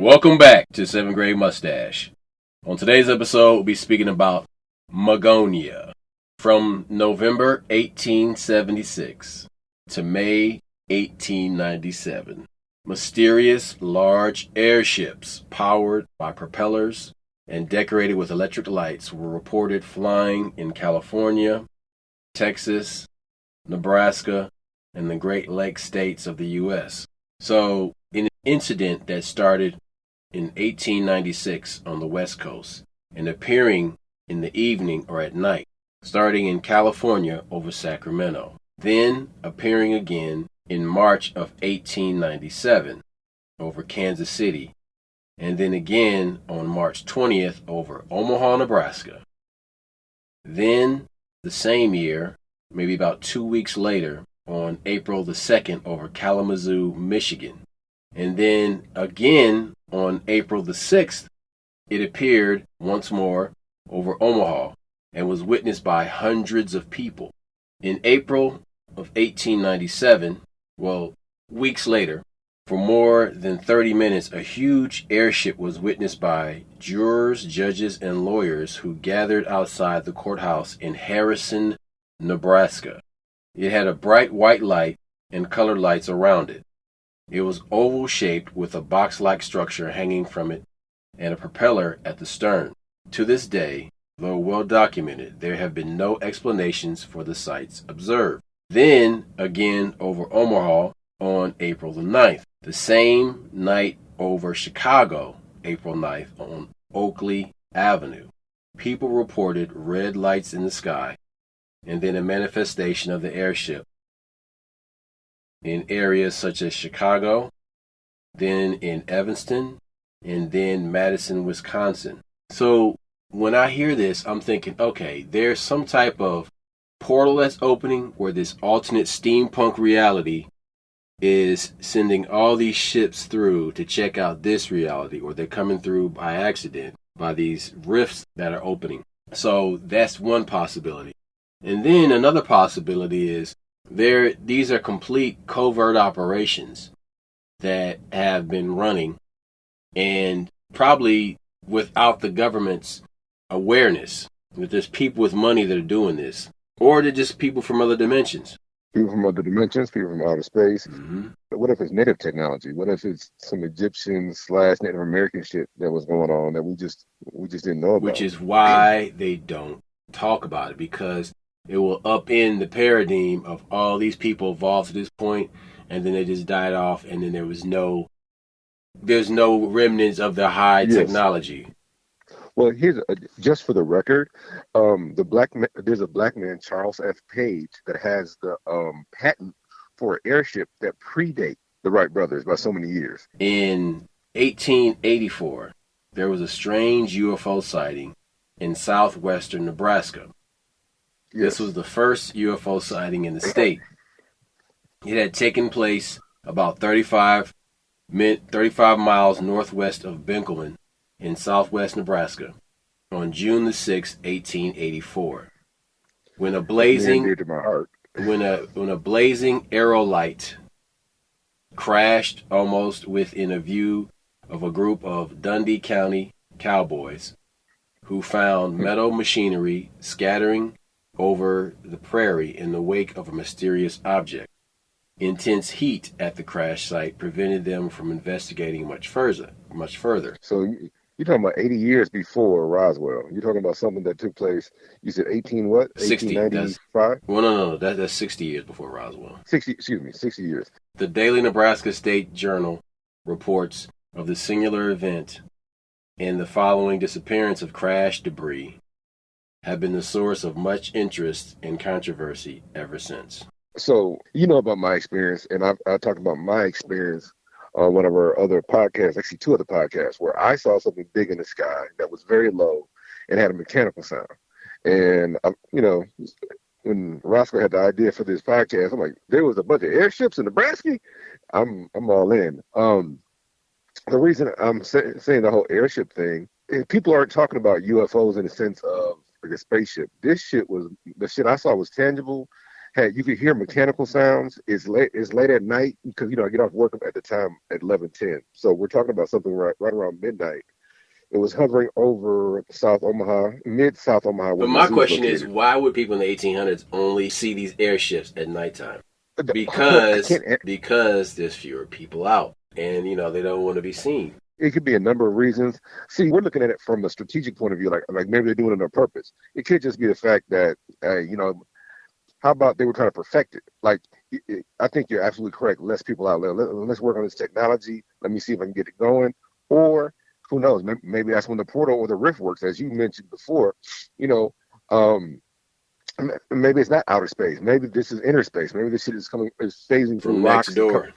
Welcome back to 7th Grade Mustache. On today's episode, we'll be speaking about MAGONIA from November 1876 to May 1897. Mysterious large airships powered by propellers and decorated with electric lights were reported flying in California, Texas, Nebraska, and the Great Lakes states of the U.S. So, in an incident that started in 1896 on the West Coast and appearing in the evening or at night, starting in California over Sacramento, then appearing again in March of 1897 over Kansas City, and then again on March 20th over Omaha, Nebraska. Then, the same year, maybe about 2 weeks later, on April the 2nd over Kalamazoo, Michigan. And then again on April the 6th, it appeared once more over Omaha and was witnessed by hundreds of people. In April of 1897, weeks later, for more than 30 minutes, a huge airship was witnessed by jurors, judges, and lawyers who gathered outside the courthouse in Harrison, Nebraska. It had a bright white light and colored lights around it. It was oval-shaped with a box-like structure hanging from it and a propeller at the stern. To this day, though well documented, there have been no explanations for the sights observed. Then, again over Omaha on April the 9th. The same night over Chicago, April 9th, on Oakley Avenue. People reported red lights in the sky, and then a manifestation of the airship in areas such as Chicago, then in Evanston, and then Madison, Wisconsin. So when I hear this, I'm thinking, okay, there's some type of portal that's opening where this alternate steampunk reality is sending all these ships through to check out this reality, or they're coming through by accident by these rifts that are opening. So that's one possibility. And then another possibility is these are complete covert operations that have been running, and probably without the government's awareness, that there's people with money that are doing this, or they're just people from other dimensions. People from other dimensions, people from outer space. Mm-hmm. But what if it's native technology? What if it's some Egyptian/Native American shit that was going on that we just didn't know about? Which is why they don't talk about it, because it will upend the paradigm of all these people evolved to this point, and then they just died off, and then there's no remnants of the high technology. Well, here's just for the record, there's a black man, Charles F. Page, that has the patent for an airship that predate the Wright brothers by so many years. In 1884, there was a strange UFO sighting in southwestern Nebraska. This was the first UFO sighting in the state. It had taken place about 35 miles northwest of Benkelman in southwest Nebraska on June the 6th, 1884. When a blazing aerolite crashed almost within a view of a group of Dundee County cowboys who found metal machinery scattering over the prairie in the wake of a mysterious object. Intense heat at the crash site prevented them from investigating much further. So you're talking about 80 years before Roswell. You're talking about something that took place, you said 1895? Well, no. That's 60 years before Roswell. 60 years. The Daily Nebraska State Journal reports of the singular event and the following disappearance of crash debris have been the source of much interest and controversy ever since. So, you know about my experience, and I talked about my experience on one of our other podcasts, actually two other podcasts, where I saw something big in the sky that was very low and had a mechanical sound. And, when Roscoe had the idea for this podcast, I'm like, there was a bunch of airships in Nebraska? I'm all in. The reason I'm saying the whole airship thing, people aren't talking about UFOs in the sense of like a spaceship. The shit I saw was tangible. Hey, you could hear mechanical sounds. It's late at night because I get off work at the time at 11:10. So we're talking about something right around midnight. It was hovering over South Omaha, mid South Omaha, where But the my zoo's question is, located. why would people in the 1800s only see these airships at nighttime? I Because can't. there's fewer people out, and they don't want to be seen. It could be a number of reasons. See, we're looking at it from a strategic point of view, like maybe they're doing it on purpose. It could just be the fact that how about they were trying to perfect it? Like, I think you're absolutely correct. Less people out there. Let's work on this technology. Let me see if I can get it going. Or who knows? Maybe that's when the portal or the rift works, as you mentioned before. You know, um, maybe it's not outer space. Maybe this is inner space. Maybe this shit is phasing through From next rocks and door.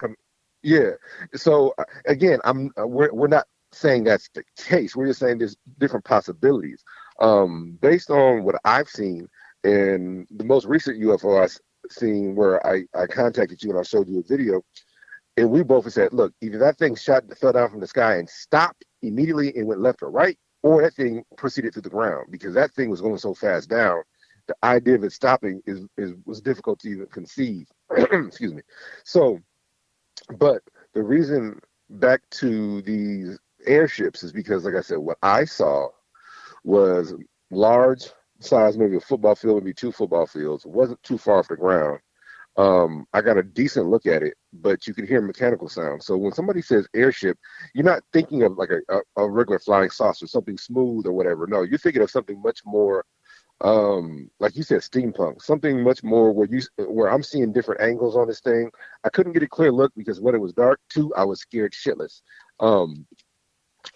yeah. So again, we're not saying that's the case. We're just saying there's different possibilities. Based on what I've seen, and the most recent UFO I've seen, where I contacted you and I showed you a video, and we both said, look, either that thing fell down from the sky and stopped immediately and went left or right, or that thing proceeded through the ground, because that thing was going so fast down. The idea of it stopping was difficult to even conceive. Excuse me. So, but the reason back to these airships is because, like I said, what I saw was large size, maybe a football field, maybe two football fields. It wasn't too far off the ground. I got a decent look at it, but you can hear mechanical sound. So when somebody says airship, you're not thinking of like a regular flying saucer, something smooth or whatever. No, you're thinking of something much more, like you said, steampunk, something much more where I'm seeing different angles on this thing. I couldn't get a clear look because when it was dark, too, I was scared shitless.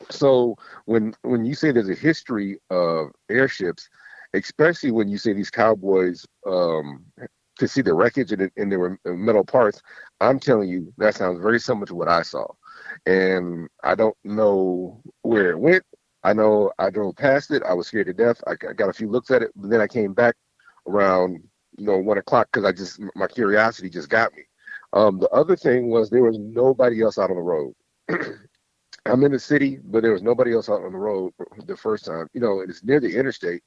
So when you say there's a history of airships, especially when you say these cowboys could see the wreckage and there were metal parts, I'm telling you that sounds very similar to what I saw. And I don't know where it went. I know I drove past it. I was scared to death. I got a few looks at it, but then I came back around 1 o'clock because my curiosity just got me. The other thing was there was nobody else out on the road. I'm in the city, but there was nobody else out on the road the first time. It's near the interstate.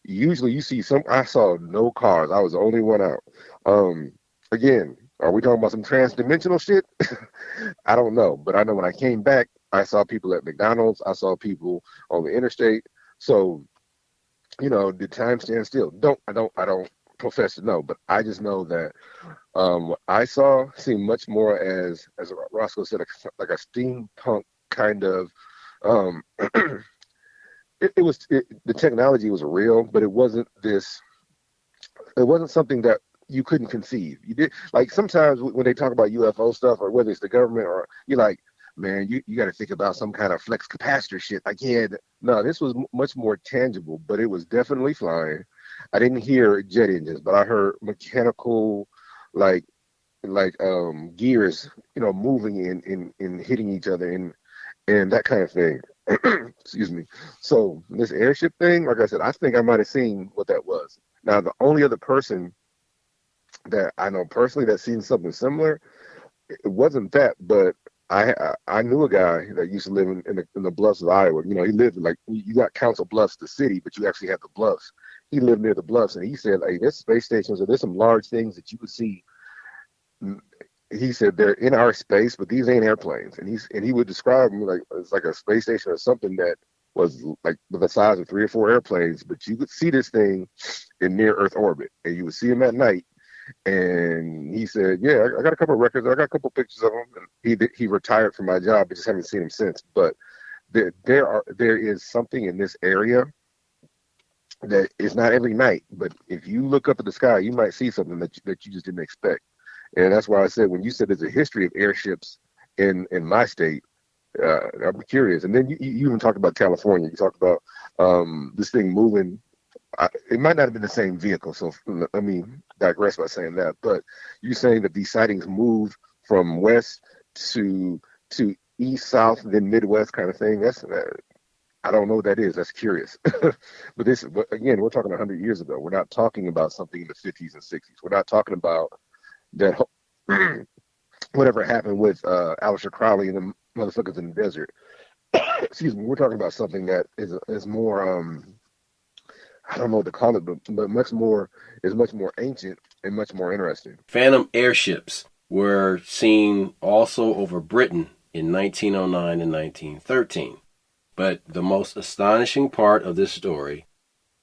Usually you see I saw no cars. I was the only one out. Again, are we talking about some trans-dimensional shit? I don't know. But I know when I came back, I saw people at McDonald's. I saw people on the interstate. So, did time stand still? I don't profess to know, but I just know that what I saw seemed much more as Roscoe said, like a steampunk kind of the technology was real, but it wasn't something that you couldn't conceive. You did, like, sometimes when they talk about UFO stuff, or whether it's the government, or you're like, man, you got to think about some kind of flex capacitor shit. Like, yeah, no, this was much more tangible, but it was definitely flying. I didn't hear jet engines, but I heard mechanical, like gears, moving and hitting each other and that kind of thing. Excuse me. So this airship thing, like I said, I think I might have seen what that was. Now, the only other person that I know personally that's seen something similar, it wasn't that, but I knew a guy that used to live in the bluffs of Iowa. He lived like, you got Council Bluffs, the city, but you actually have the bluffs. He lived near the bluffs, and he said, "Hey, there's space stations, or there's some large things that you would see." He said they're in our space, but these ain't airplanes. And he would describe them like it's like a space station or something that was like the size of 3 or 4 airplanes, but you could see this thing in near Earth orbit, and you would see him at night. And he said, "Yeah, I got a couple of records. I got a couple of pictures of him." And he retired from my job. I just haven't seen him since. But there is something in this area that is not every night, but if you look up at the sky, you might see something that you just didn't expect. And that's why I said, when you said there's a history of airships in my state, I'm curious. And then you even talked about California. You talked about this thing moving. It might not have been the same vehicle, so let me digress by saying that. But you're saying that these sightings move from west to east, south, then Midwest kind of thing. I don't know what that is. That's curious. But again, we're talking 100 years ago. We're not talking about something in the 50s and 60s. We're not talking about that whatever happened with Aleister Crowley and the motherfuckers in the desert. Excuse me. We're talking about something that is more I don't know what to call it, but much more ancient and much more interesting. Phantom airships were seen also over Britain in 1909 and 1913. But the most astonishing part of this story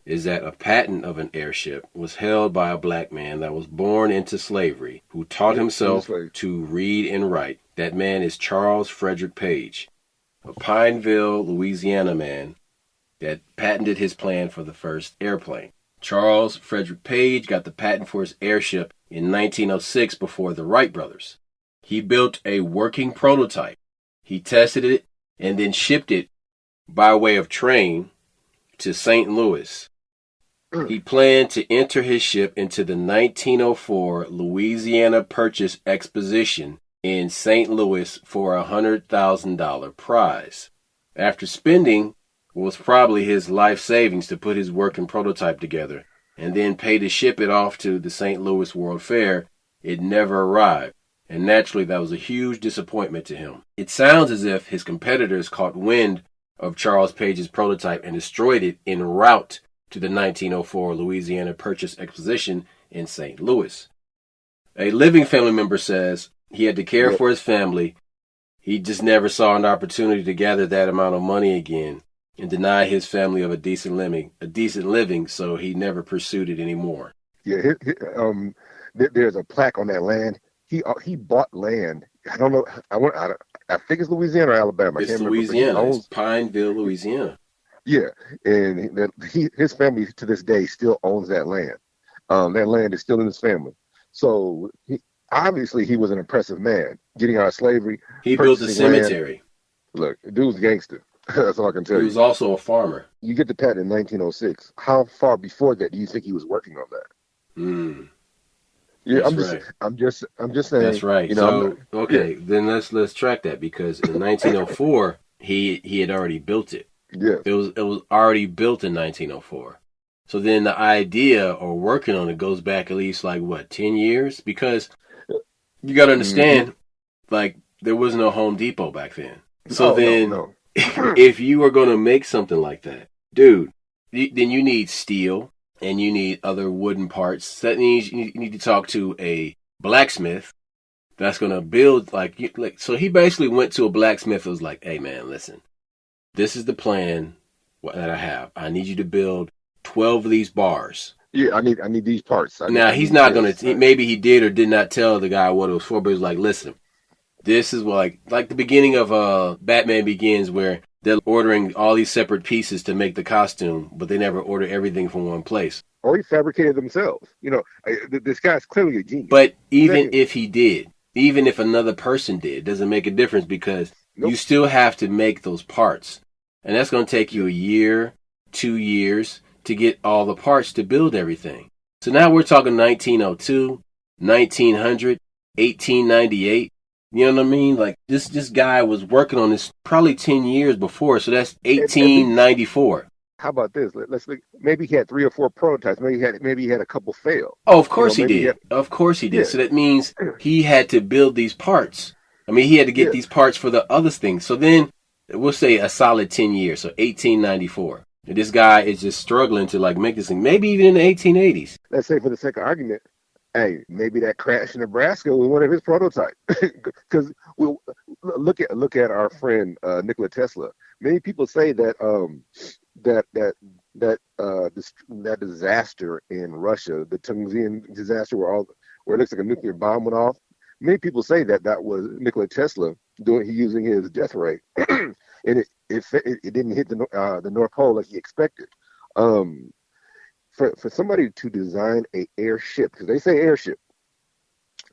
is that a patent of an airship was held by a black man that was born into slavery, who taught himself to read and write. That man is Charles Frederick Page, a Pineville, Louisiana man that patented his plan for the first airplane. Charles Frederick Page got the patent for his airship in 1906 before the Wright brothers. He built a working prototype. He tested it and then shipped it by way of train to St. Louis. He planned to enter his ship into the 1904 Louisiana Purchase Exposition in St. Louis for a $100,000 prize. After spending what was probably his life savings to put his working prototype together and then pay to ship it off to the St. Louis World Fair, it never arrived. And naturally, that was a huge disappointment to him. It sounds as if his competitors caught wind of Charles Page's prototype and destroyed it en route to the 1904 Louisiana Purchase Exposition in St. Louis. A living family member says he had to care for his family. He just never saw an opportunity to gather that amount of money again and deny his family of a decent living, so he never pursued it anymore. Yeah, there's a plaque on that land. He bought land. I don't know. I think it's Louisiana or Alabama. It's Louisiana. It's Pineville, Louisiana. Yeah, and his family to this day still owns that land. That land is still in his family. So obviously he was an impressive man, getting out of slavery. He built a cemetery. Look, the dude's gangster. That's all I can tell you. He was also a farmer. You get the patent in 1906. How far before that do you think he was working on that? Yeah, I'm just saying. That's right. Then let's track that, because in 1904 he had already built it. Yeah. It was already built in 1904. So then the idea or working on it goes back at least 10 years? Because you got to understand, there was no Home Depot back then. So no. If you were going to make something like that, dude, then you need steel and you need other wooden parts. That means you need to talk to a blacksmith that's going to build so he basically went to a blacksmith and was like, hey man, listen, this is the plan that I have. I need you to build 12 of these bars. Yeah, I need these parts. Now, he's not going to, maybe he did or did not tell the guy what it was for, but he was like, listen, this is like the beginning of Batman Begins, where they're ordering all these separate pieces to make the costume, but they never order everything from one place. Or he fabricated themselves. This guy's clearly a genius. But even if he did, even if another person did, it doesn't make a difference, because you still have to make those parts. And that's going to take you a year, 2 years to get all the parts to build everything. So now we're talking 1902, 1900, 1898. You know what I mean? This guy was working on this probably 10 years before. So that's 1894. How about this? Let's think. Maybe he had 3 or 4 prototypes. Maybe he had a couple fail. Oh, of course he did. Of course he did. Yeah. So that means he had to build these parts. I mean, he had to get these parts for the other things. So then we'll say a solid 10 years. So 1894. And this guy is just struggling to make this thing. Maybe even in the 1880s. Let's say for the sake of argument, hey, maybe that crash in Nebraska was one of his prototypes. Because we'll look at our friend Nikola Tesla. Many people say that that disaster in Russia, the Tungusian disaster, where it looks like a nuclear bomb went off. Many people say that was Nikola Tesla using his death ray, and it didn't hit the North Pole like he expected. For somebody to design a airship, because they say airship,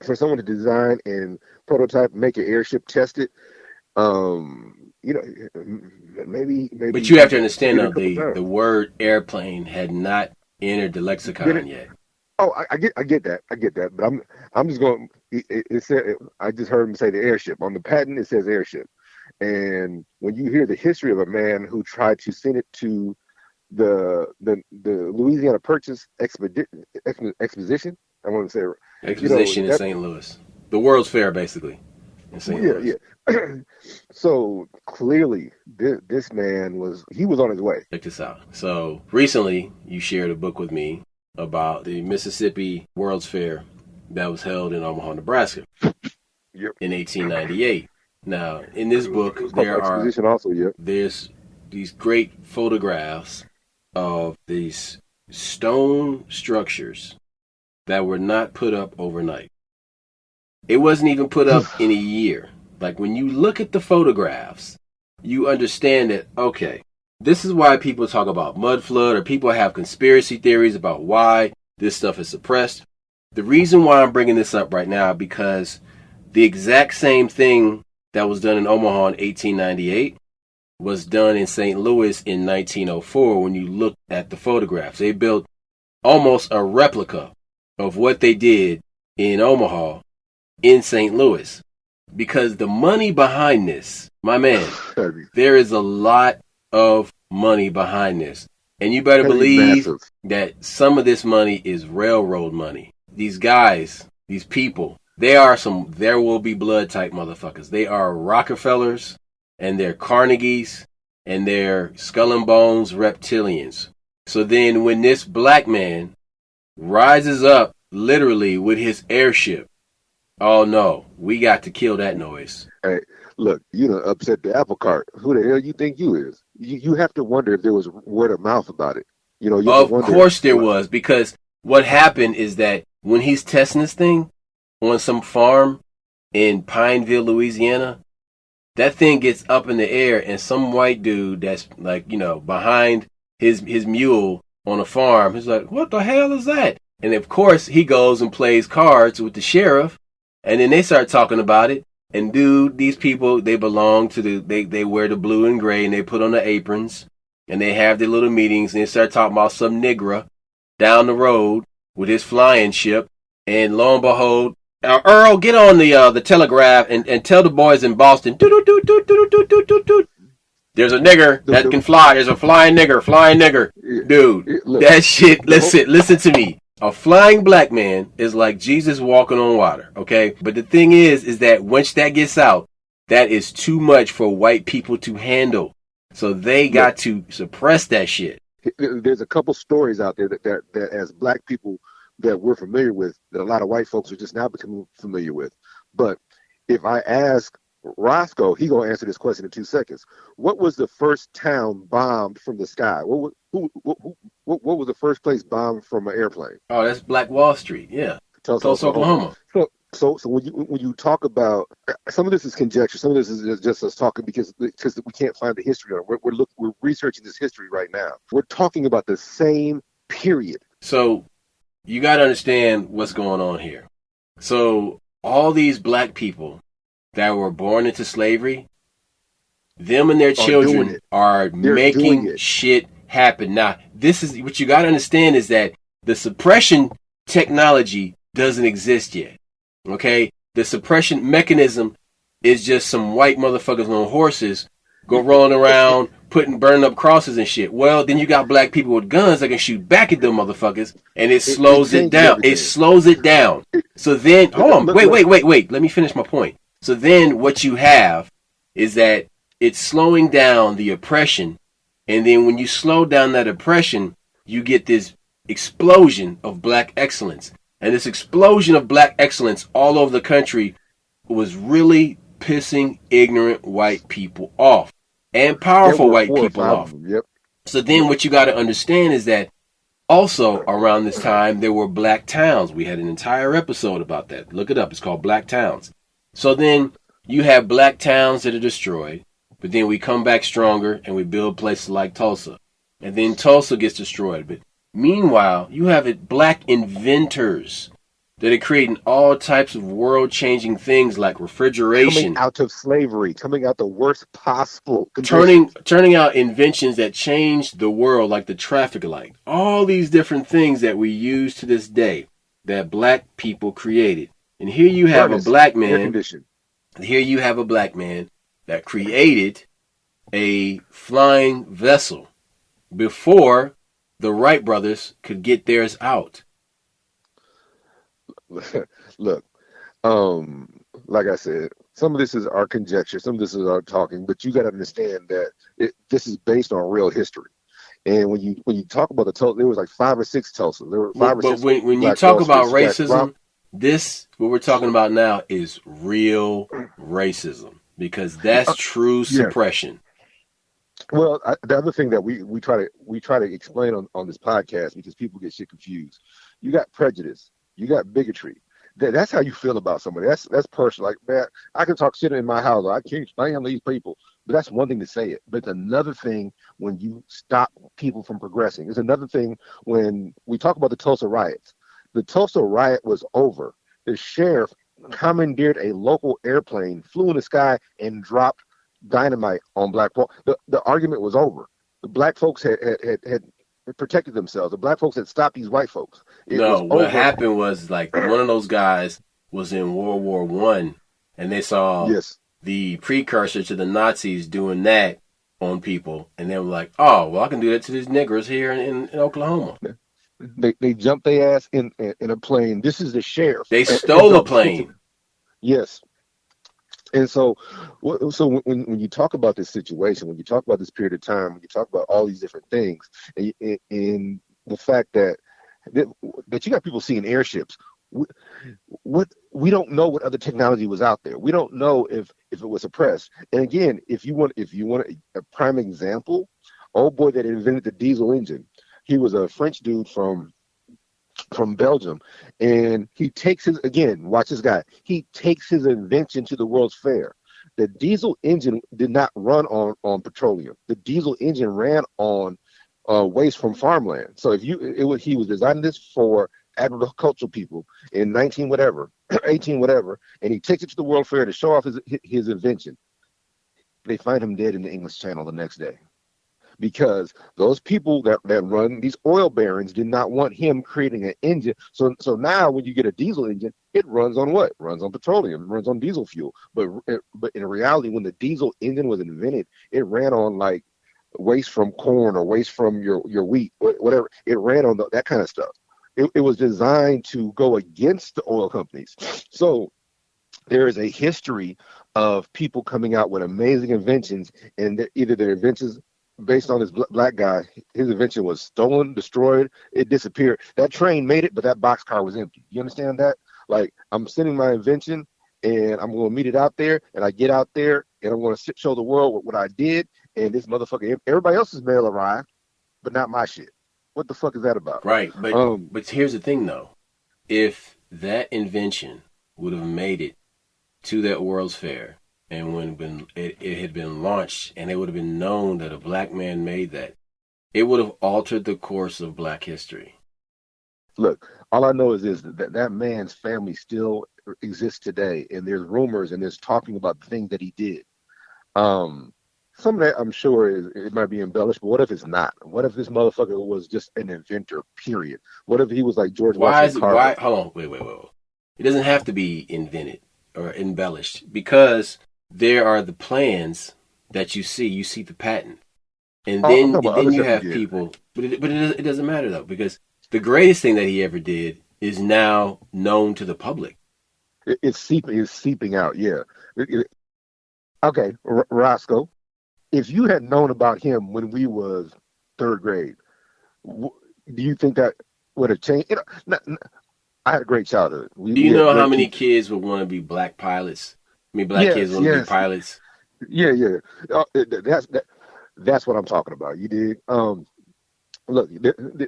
for someone to design and prototype, make an airship, test it, maybe. But you have to understand, though, the word airplane had not entered the lexicon yet. Oh, I get that, but I'm just going. I just heard him say the airship on the patent. It says airship, and when you hear the history of a man who tried to send it to the Louisiana Purchase Exposition, I want to say exposition in St. Louis, the World's Fair, basically. In St. Louis. Yeah. So clearly, this man was on his way. Check this out. So recently, you shared a book with me about the Mississippi World's Fair that was held in Omaha, Nebraska in 1898. Now, in this book, there's these great photographs of these stone structures that were not put up overnight. It wasn't even put up in a year. Like, when you look at the photographs, you understand that, okay, this is why people talk about mud flood, or people have conspiracy theories about why this stuff is suppressed. The reason why I'm bringing this up right now, because the exact same thing that was done in Omaha in 1898 was done in St. Louis in 1904. When you look at the photographs, they built almost a replica of what they did in Omaha in St. Louis. Because the money behind this, my man, there is a lot of money behind this. And you better believe that some of this money is railroad money. These guys, these people, they are some there will be blood type motherfuckers. They are Rockefellers, and they're Carnegies, and they're skull and bones reptilians. So then when this black man rises up literally with his airship, oh no, we got to kill that noise. Hey, look, you done upset the apple cart. Who the hell you think you is? You have to wonder if there was word of mouth about it. Of course there was, because what happened is that when he's testing this thing on some farm in Pineville, Louisiana, that thing gets up in the air, and some white dude that's like, behind his mule on a farm, he's like, what the hell is that? And of course he goes and plays cards with the sheriff, and then they start talking about it. And dude, these people, they belong to they wear the blue and gray, and they put on the aprons, and they have their little meetings, and they start talking about some nigger down the road with his flying ship. And lo and behold, Earl, get on the telegraph and tell the boys in Boston, there's a nigger that can fly. There's a flying nigger. Dude, that shit, listen to me. A flying black man is like Jesus walking on water, okay? But the thing is that once that gets out, that is too much for white people to handle. So they got to suppress that shit. There's a couple stories out there that as black people that we're familiar with, that a lot of white folks are just now becoming familiar with. But if I ask Roscoe, he gonna answer this question in 2 seconds. What was the first town bombed from the sky? What was the first place bombed from an airplane? Oh, that's Black Wall Street. Yeah, Tulsa, Oklahoma. So when you talk about, some of this is conjecture, some of this is just us talking because we can't find the history on it. We're researching this history right now. We're talking about the same period. So you got to understand what's going on here. So all these black people that were born into slavery, them and their children are making shit happen. Now, this is what you got to understand, is that the suppression technology doesn't exist yet. Okay? The suppression mechanism is just some white motherfuckers on horses go rolling around burning up crosses and shit. Well, then you got black people with guns that can shoot back at them motherfuckers, and it slows it down. Everything. It slows it down. So then, hold on, wait. Let me finish my point. So then what you have is that it's slowing down the oppression, and then when you slow down that oppression, you get this explosion of black excellence. And this explosion of black excellence all over the country was really pissing ignorant white people off. And powerful white people off. Yep. So then what you got to understand is that also around this time, there were black towns. We had an entire episode about that. Look it up. It's called Black Towns. So then you have black towns that are destroyed, but then we come back stronger and we build places like Tulsa. And then Tulsa gets destroyed. But meanwhile, you have black inventors that are creating all types of world-changing things like refrigeration. Coming out of slavery, coming out the worst possible conditions. Turning out inventions that changed the world, like the traffic light. All these different things that we use to this day that black people created. And here you have a black man. Here you have a black man that created a flying vessel before the Wright brothers could get theirs out. Look, like I said, some of this is our conjecture, some of this is our talking, but you got to understand that this is based on real history. And when you talk about the Tulsa, there was like 5 or 6 Tulsa. There were five or But six when you Black talk Wall about Streets. You got racism, this what we're talking about now is real racism because that's true yeah. suppression. Well, the other thing that we try to explain on this podcast because people get shit confused. You got prejudice. You got bigotry. That's how you feel about somebody. That's personal. Like, man, I can talk shit in my house. I can't stand these people. But that's one thing to say it. But it's another thing when you stop people from progressing. It's another thing when we talk about the Tulsa riots. The Tulsa riot was over. The sheriff commandeered a local airplane, flew in the sky, and dropped dynamite on black folks. The argument was over. The black folks had protected themselves. The black folks had stopped these white folks. It No, was what over. happened was like one of those guys was in World War One, and they saw Yes. the precursor to the Nazis doing that on people, and they were like, "Oh, well, I can do that to these niggers here in Oklahoma." They jumped their ass in a plane. This is the sheriff. They And stole a dropped plane. yes. And so when you talk about this situation, when you talk about this period of time, when you talk about all these different things, and the fact that you got people seeing airships, we don't know what other technology was out there. We don't know if it was suppressed. And again, if you want a prime example, old boy that invented the diesel engine, he was a French dude from Belgium, and he takes his watch this guy. He takes his invention to the World's Fair. The diesel engine did not run on petroleum. The diesel engine ran on waste from farmland. So he was designing this for agricultural people in 19 whatever, 18 whatever, and he takes it to the World Fair to show off his invention. They find him dead in the English Channel the next day. Because those people that run these oil barons did not want him creating an engine. So now when you get a diesel engine, it runs on what? It runs on petroleum, it runs on diesel fuel. But in reality, when the diesel engine was invented, it ran on like waste from corn or waste from your wheat, whatever. It ran on that kind of stuff. It was designed to go against the oil companies. So there is a history of people coming out with amazing inventions, and either their inventions based on this black guy, his invention was stolen, destroyed, it disappeared. That train made it, but that boxcar was empty. You understand that? Like, I'm sending my invention, and I'm going to meet it out there, and I get out there, and I'm going to show the world what I did, and this motherfucker, everybody else's mail arrived, but not my shit. What the fuck is that about? Right, but here's the thing, though. If that invention would have made it to that World's Fair, and when it had been launched and it would have been known that a black man made that, it would have altered the course of black history. Look, all I know is this, that man's family still exists today, and there's rumors and there's talking about the things that he did. Some of that I'm sure it might be embellished, but what if it's not? What if this motherfucker was just an inventor, period? What if he was like George Washington Carver? Hold on, wait. It doesn't have to be invented or embellished because there are the plans that you see the patent, and then you have people. But it doesn't matter though, because the greatest thing that he ever did is now known to the public. It's seeping out. Yeah. Okay, Roscoe. If you had known about him when we was third grade, do you think that would have changed? I had a great childhood. Do you know how many kids would want to be black pilots? I mean, black kids want to be pilots. Yeah. That's what I'm talking about. You dig? Look,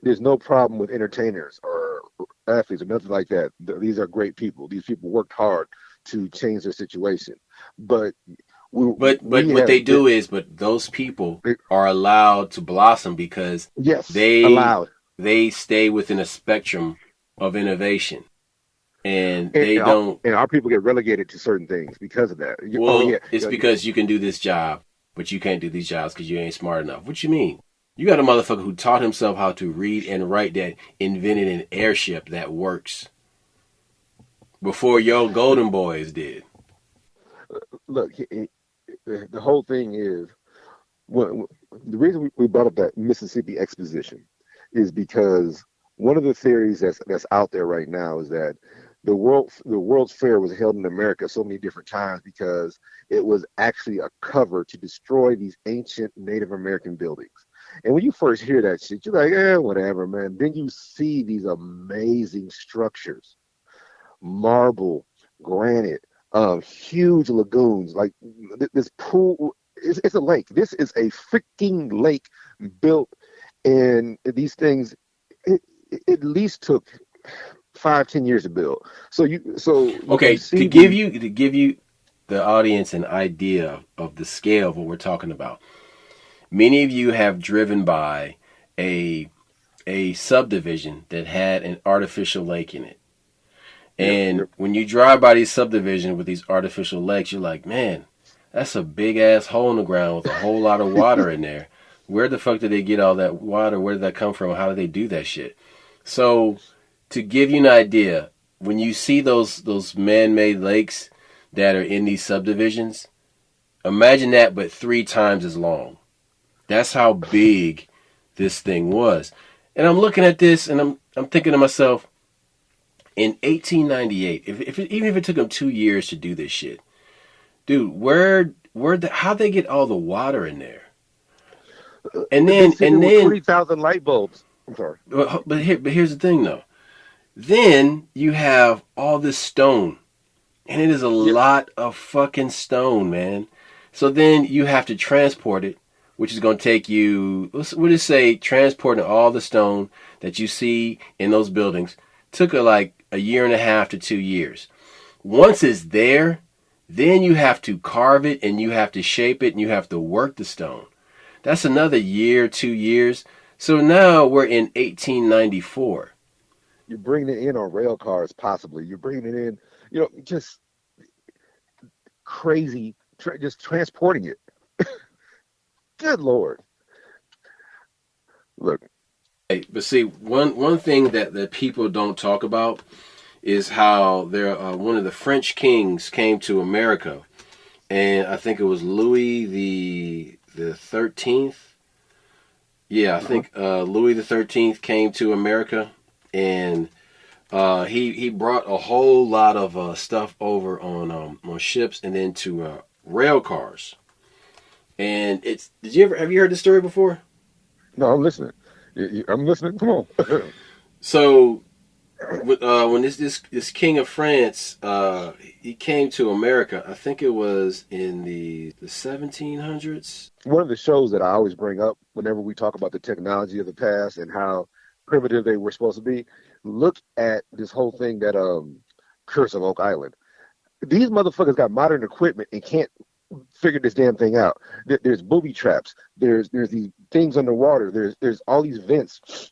there's no problem with entertainers or athletes or nothing like that. These are great people. These people worked hard to change their situation. But what those people are allowed to blossom because they stay within a spectrum of innovation. And our people get relegated to certain things because of that. It's because you can do this job, but you can't do these jobs because you ain't smart enough. What you mean? You got a motherfucker who taught himself how to read and write that invented an airship that works before your golden boys did. Look, the whole thing is, the reason we brought up that Mississippi exposition is because one of the theories that's out there right now is that the World's Fair was held in America so many different times because it was actually a cover to destroy these ancient Native American buildings. And when you first hear that shit, you're like, whatever, man. Then you see these amazing structures, marble, granite, huge lagoons, like this pool. It's a lake. This is a freaking lake built, and these things it at least took 5-10 years to build. So you Okay, see the to give you the audience an idea of the scale of what we're talking about. Many of you have driven by a subdivision that had an artificial lake in it. yep, And yep. when you drive by these subdivisions with these artificial lakes, you're like, man, that's a big ass hole in the ground with a whole lot of water in there. Where the fuck did they get all that water? Where did that come from? How did they do that shit? So, to give you an idea, when you see those man-made lakes that are in these subdivisions, imagine that, but 3 times as long. That's how big this thing was. And I'm looking at this, and I'm thinking to myself, in 1898, even if it took them 2 years to do this shit, dude, how'd they get all the water in there? And They then sit there with 20,000 light bulbs. I'm sorry. but here's the thing though. Then you have all this stone, and it is a Yeah, lot of fucking stone, man. So then you have to transport it, which is going to take you, we'll just say transporting all the stone that you see in those buildings took like a year and a half to 2 years. Once it's there, then you have to carve it and you have to shape it and you have to work the stone. That's another year, 2 years. So now we're in 1894. you're bringing it in on rail cars, possibly. You're bringing it in, just crazy, just transporting it. Good Lord. Look, Hey, but see, one thing that people don't talk about is how one of the French kings came to America, and I think it was Louis the 13th. Yeah, I uh-huh. think Louis the 13th came to America, and he brought a whole lot of stuff over on ships and then to rail cars. And it's did you ever have you heard this story before? No, I'm listening. I'm listening. Come on. So when this king of France he came to America, I think it was in the 1700s. One of the shows that I always bring up whenever we talk about the technology of the past and how primitive they were supposed to be, look at this whole thing that Curse of Oak Island. These motherfuckers got modern equipment and can't figure this damn thing out. There's booby traps. There's these things underwater. There's all these vents.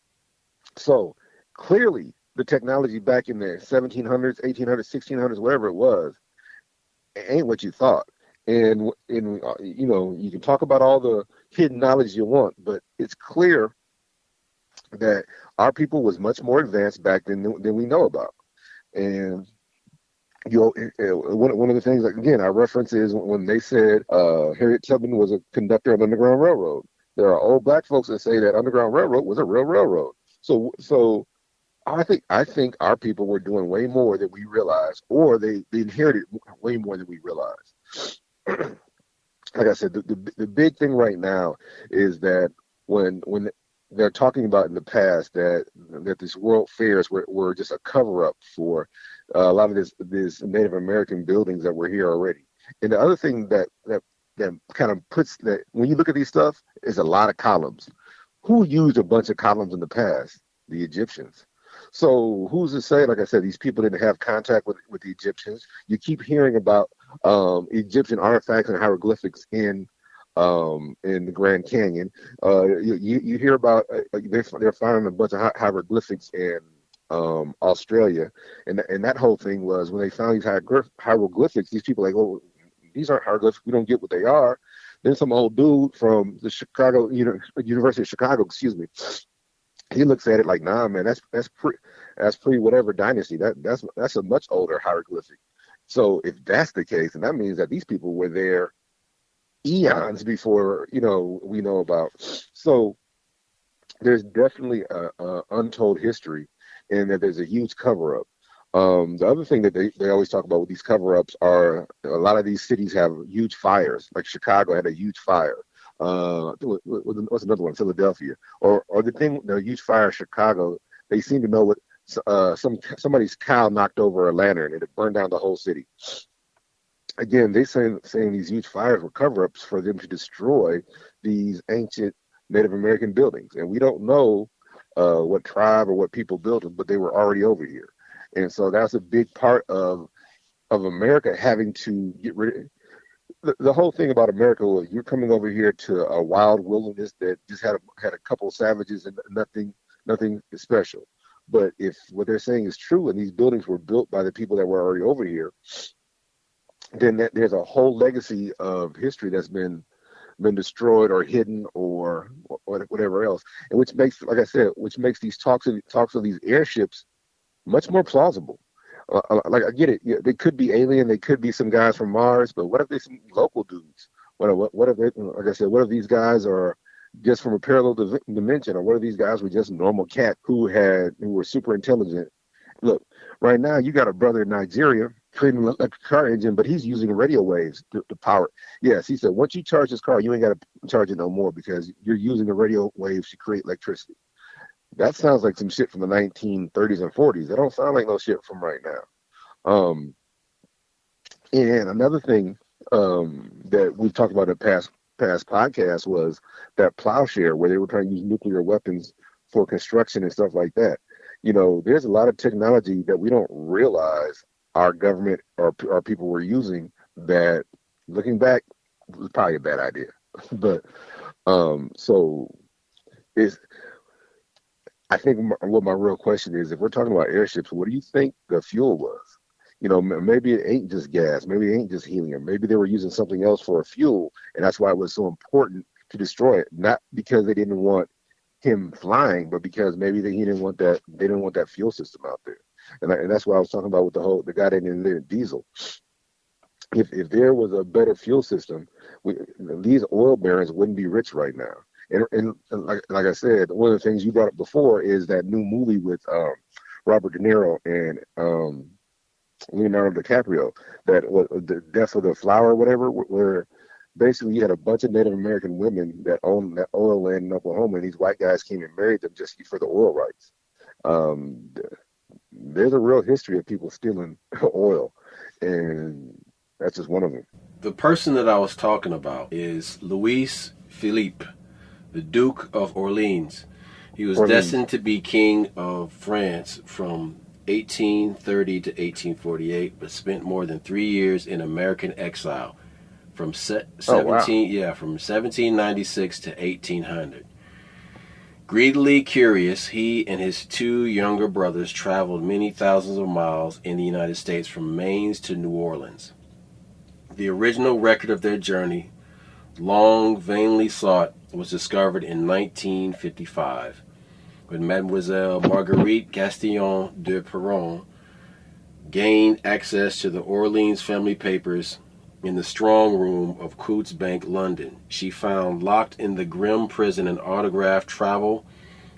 So clearly, the technology back in the 1700s, 1800s, 1600s, whatever it was, ain't what you thought. And you can talk about all the hidden knowledge you want, but it's clear that our people was much more advanced back then than we know about. And one of the things, like, again, I reference is when they said Harriet Tubman was a conductor on Underground Railroad. There are old black folks that say that Underground Railroad was a real railroad. So I think our people were doing way more than we realized, or they inherited way more than we realized. Like I said, the big thing right now is that when they're talking about in the past that these world fairs were just a cover up for a lot of this Native American buildings that were here already. And the other thing that kind of puts that when you look at these stuff is a lot of columns. Who used a bunch of columns in the past? The Egyptians. So who's to say, like I said, these people didn't have contact with the Egyptians? You keep hearing about Egyptian artifacts and hieroglyphics in the Grand Canyon. You hear about they're finding a bunch of hieroglyphics in Australia, and that whole thing was when they found these hieroglyphics. These people like, oh, these aren't hieroglyphics. We don't get what they are. Then some old dude from the University of Chicago, excuse me, he looks at it like, nah, man, that's pre whatever dynasty. That's a much older hieroglyphic. So if that's the case, then that means that these people were there eons before we know about. So there's definitely a untold history, and that there's a huge cover up. The other thing that they always talk about with these cover ups are a lot of these cities have huge fires. Like Chicago had a huge fire. What's another one? Philadelphia, or the huge fire in Chicago. They seem to know what somebody's cow knocked over a lantern and it burned down the whole city. Again, they saying these huge fires were cover-ups for them to destroy these ancient Native American buildings, and we don't know what tribe or what people built them, but they were already over here, and so that's a big part of America having to get rid of. The whole thing about America was you're coming over here to a wild wilderness that just had a couple of savages and nothing special. But if what they're saying is true and these buildings were built by the people that were already over here, then there's a whole legacy of history that's been destroyed or hidden or whatever else, and which makes, like I said, these talks of these airships much more plausible. Like I get it, yeah, they could be alien, they could be some guys from Mars, but what if they're some local dudes? What if they, like I said, what if these guys are just from a parallel dimension, or what if these guys were just normal cats who were super intelligent? Look, right now you got a brother in Nigeria creating a car engine, but he's using radio waves to power it. Yes, he said once you charge this car, you ain't got to charge it no more because you're using the radio waves to create electricity. That sounds like some shit from the 1930s and 40s. That don't sound like no shit from right now. And another thing that we've talked about in past podcasts was that plowshare, where they were trying to use nuclear weapons for construction and stuff like that. You know, there's a lot of technology that we don't realize our government or our people were using that, looking back, was probably a bad idea. But so it's. I think what my real question is, if we're talking about airships, what do you think the fuel was? You know, maybe it ain't just gas. Maybe it ain't just helium. Maybe they were using something else for a fuel, and that's why it was so important to destroy it. Not because they didn't want him flying, but because maybe he didn't want that. They didn't want that fuel system out there, and that's what I was talking about with the guy that invented diesel. If there was a better fuel system, these oil barons wouldn't be rich right now. And like I said, one of the things you brought up before is that new movie with Robert De Niro and Leonardo DiCaprio, that was the Death of the Flower or whatever, where basically you had a bunch of Native American women that owned that oil land in Oklahoma, and these white guys came and married them just for the oil rights. There's a real history of people stealing oil, and that's just one of them. The person that I was talking about is Louis Philippe, the Duke of Orleans. He was destined to be king of France from 1830 to 1848, but spent more than 3 years in American exile from 1796 to 1800. Greedily curious, he and his two younger brothers traveled many thousands of miles in the United States from Maine to New Orleans. The original record of their journey, long vainly sought, was discovered in 1955 when Mademoiselle Marguerite Gastillon de Perron gained access to the Orleans family papers in the strong room of Coutts Bank, London. She found locked in the grim prison an autographed travel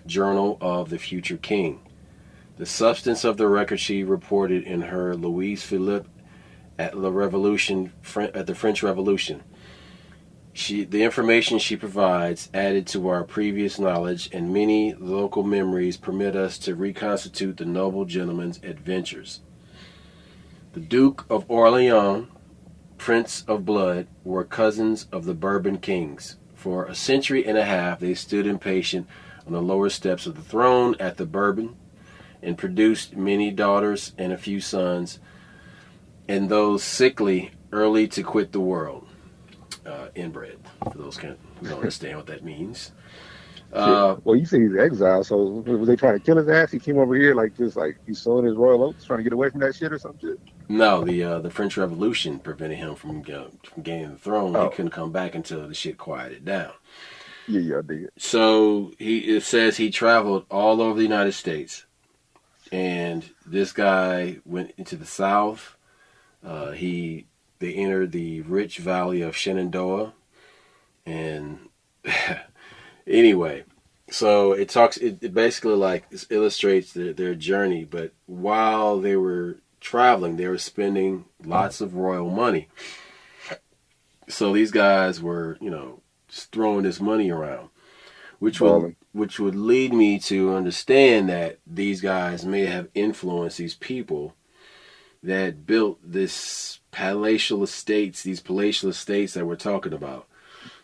journal of the future king. The substance of the record she reported in her Louis Philippe at the French Revolution. The information she provides, added to our previous knowledge and many local memories, permit us to reconstitute the noble gentleman's adventures. The Duke of Orleans, Prince of Blood, were cousins of the Bourbon kings. For a century and a half, they stood impatient on the lower steps of the throne at the Bourbon and produced many daughters and a few sons, and those sickly early to quit the world. Inbred, for those who don't understand what that means. Well, you say he's exiled, so was they trying to kill his ass? He came over here like he's sowing his royal oats, trying to get away from that shit or some shit? No, the French Revolution prevented him from gaining the throne. He couldn't come back until the shit quieted down. Yeah, I dig it. So it says he traveled all over the United States, and this guy went into the South. They entered the rich valley of Shenandoah, and anyway, so it basically illustrates their journey. But while they were traveling, they were spending lots of royal money. So these guys were, just throwing this money around, which Balling. would lead me to understand that these guys may have influenced these people that built these palatial estates that we're talking about,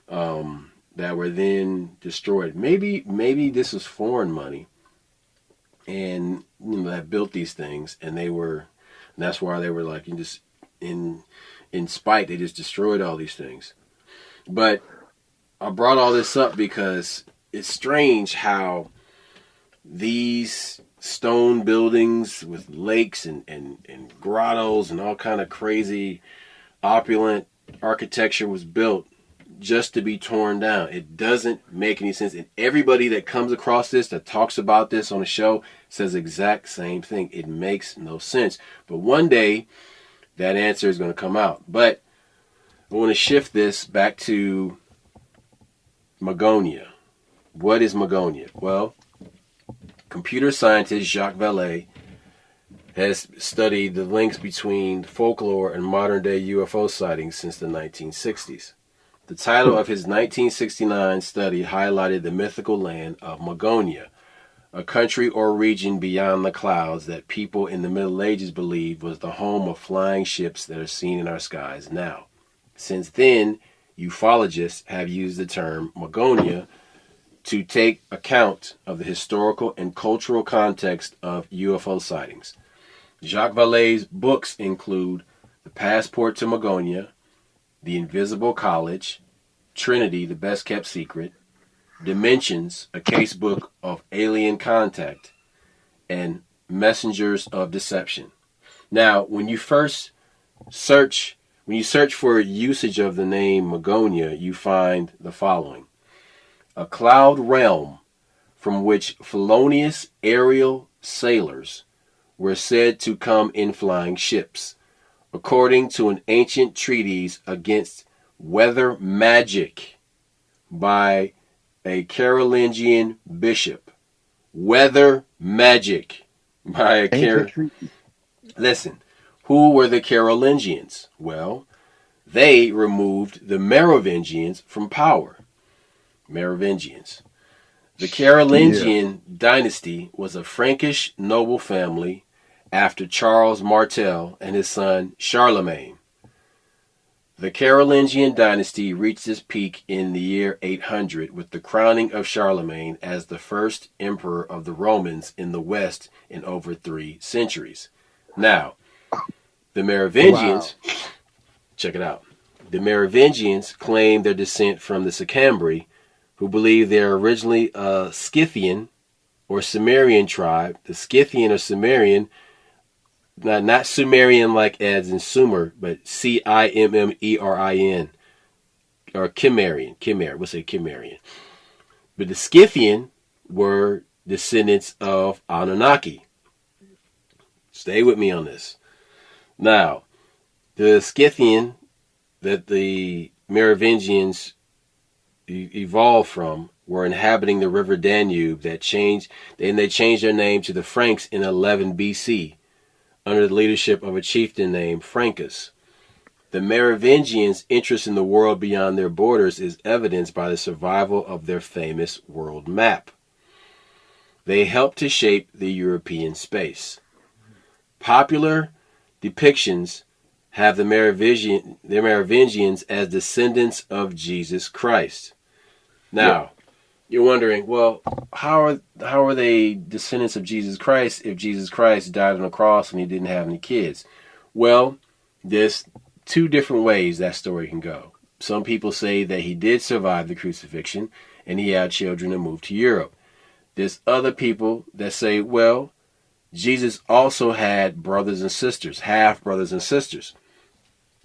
that were then destroyed. Maybe this was foreign money, and that built these things, and that's why they were like in spite, they just destroyed all these things. But I brought all this up because it's strange how these stone buildings with lakes and grottos and all kind of crazy opulent architecture was built just to be torn down. It doesn't make any sense. And everybody that comes across this, that talks about this on the show, says the exact same thing. It makes no sense. But one day, that answer is going to come out. But I want to shift this back to Magonia. What is Magonia? Well, computer scientist Jacques Vallée has studied the links between folklore and modern-day UFO sightings since the 1960s. The title of his 1969 study highlighted the mythical land of Magonia, a country or region beyond the clouds that people in the Middle Ages believed was the home of flying ships that are seen in our skies now. Since then, ufologists have used the term Magonia to take account of the historical and cultural context of UFO sightings. Jacques Vallée's books include The Passport to Magonia, The Invisible College, Trinity, The Best Kept Secret, Dimensions, a casebook of alien contact, and Messengers of Deception. Now, when you search for usage of the name Magonia, you find the following: a cloud realm from which felonious aerial sailors were said to come in flying ships, according to an ancient treatise against weather magic by a Carolingian bishop. Weather magic by a Listen, who were the Carolingians? Well, they removed the Merovingians from power. Merovingians. The Carolingian dynasty was a Frankish noble family after Charles Martel and his son Charlemagne. The Carolingian dynasty reached its peak in the year 800 with the crowning of Charlemagne as the first emperor of the Romans in the West in over 3 centuries. Now, the Merovingians, check it out. The Merovingians claim their descent from the Sicambri, who believe they are originally a Scythian or Sumerian tribe. The Scythian or Sumerian, not Sumerian like as in Sumer, but Cimmerin, or Cimmerian. We'll say Cimmerian. But the Scythian were descendants of Anunnaki. Stay with me on this. Now, the Scythian that the Merovingians evolved from were inhabiting the river Danube they changed their name to the Franks in 11 BC under the leadership of a chieftain named Francus. The Merovingians' interest in the world beyond their borders is evidenced by the survival of their famous world map. They helped to shape the European space. Popular depictions have the Merovingians as descendants of Jesus Christ. Now, you're wondering, well, how are they descendants of Jesus Christ if Jesus Christ died on the cross and he didn't have any kids? Well, there's 2 different ways that story can go. Some people say that he did survive the crucifixion and he had children and moved to Europe. There's other people that say, well, Jesus also had brothers and sisters, half brothers and sisters.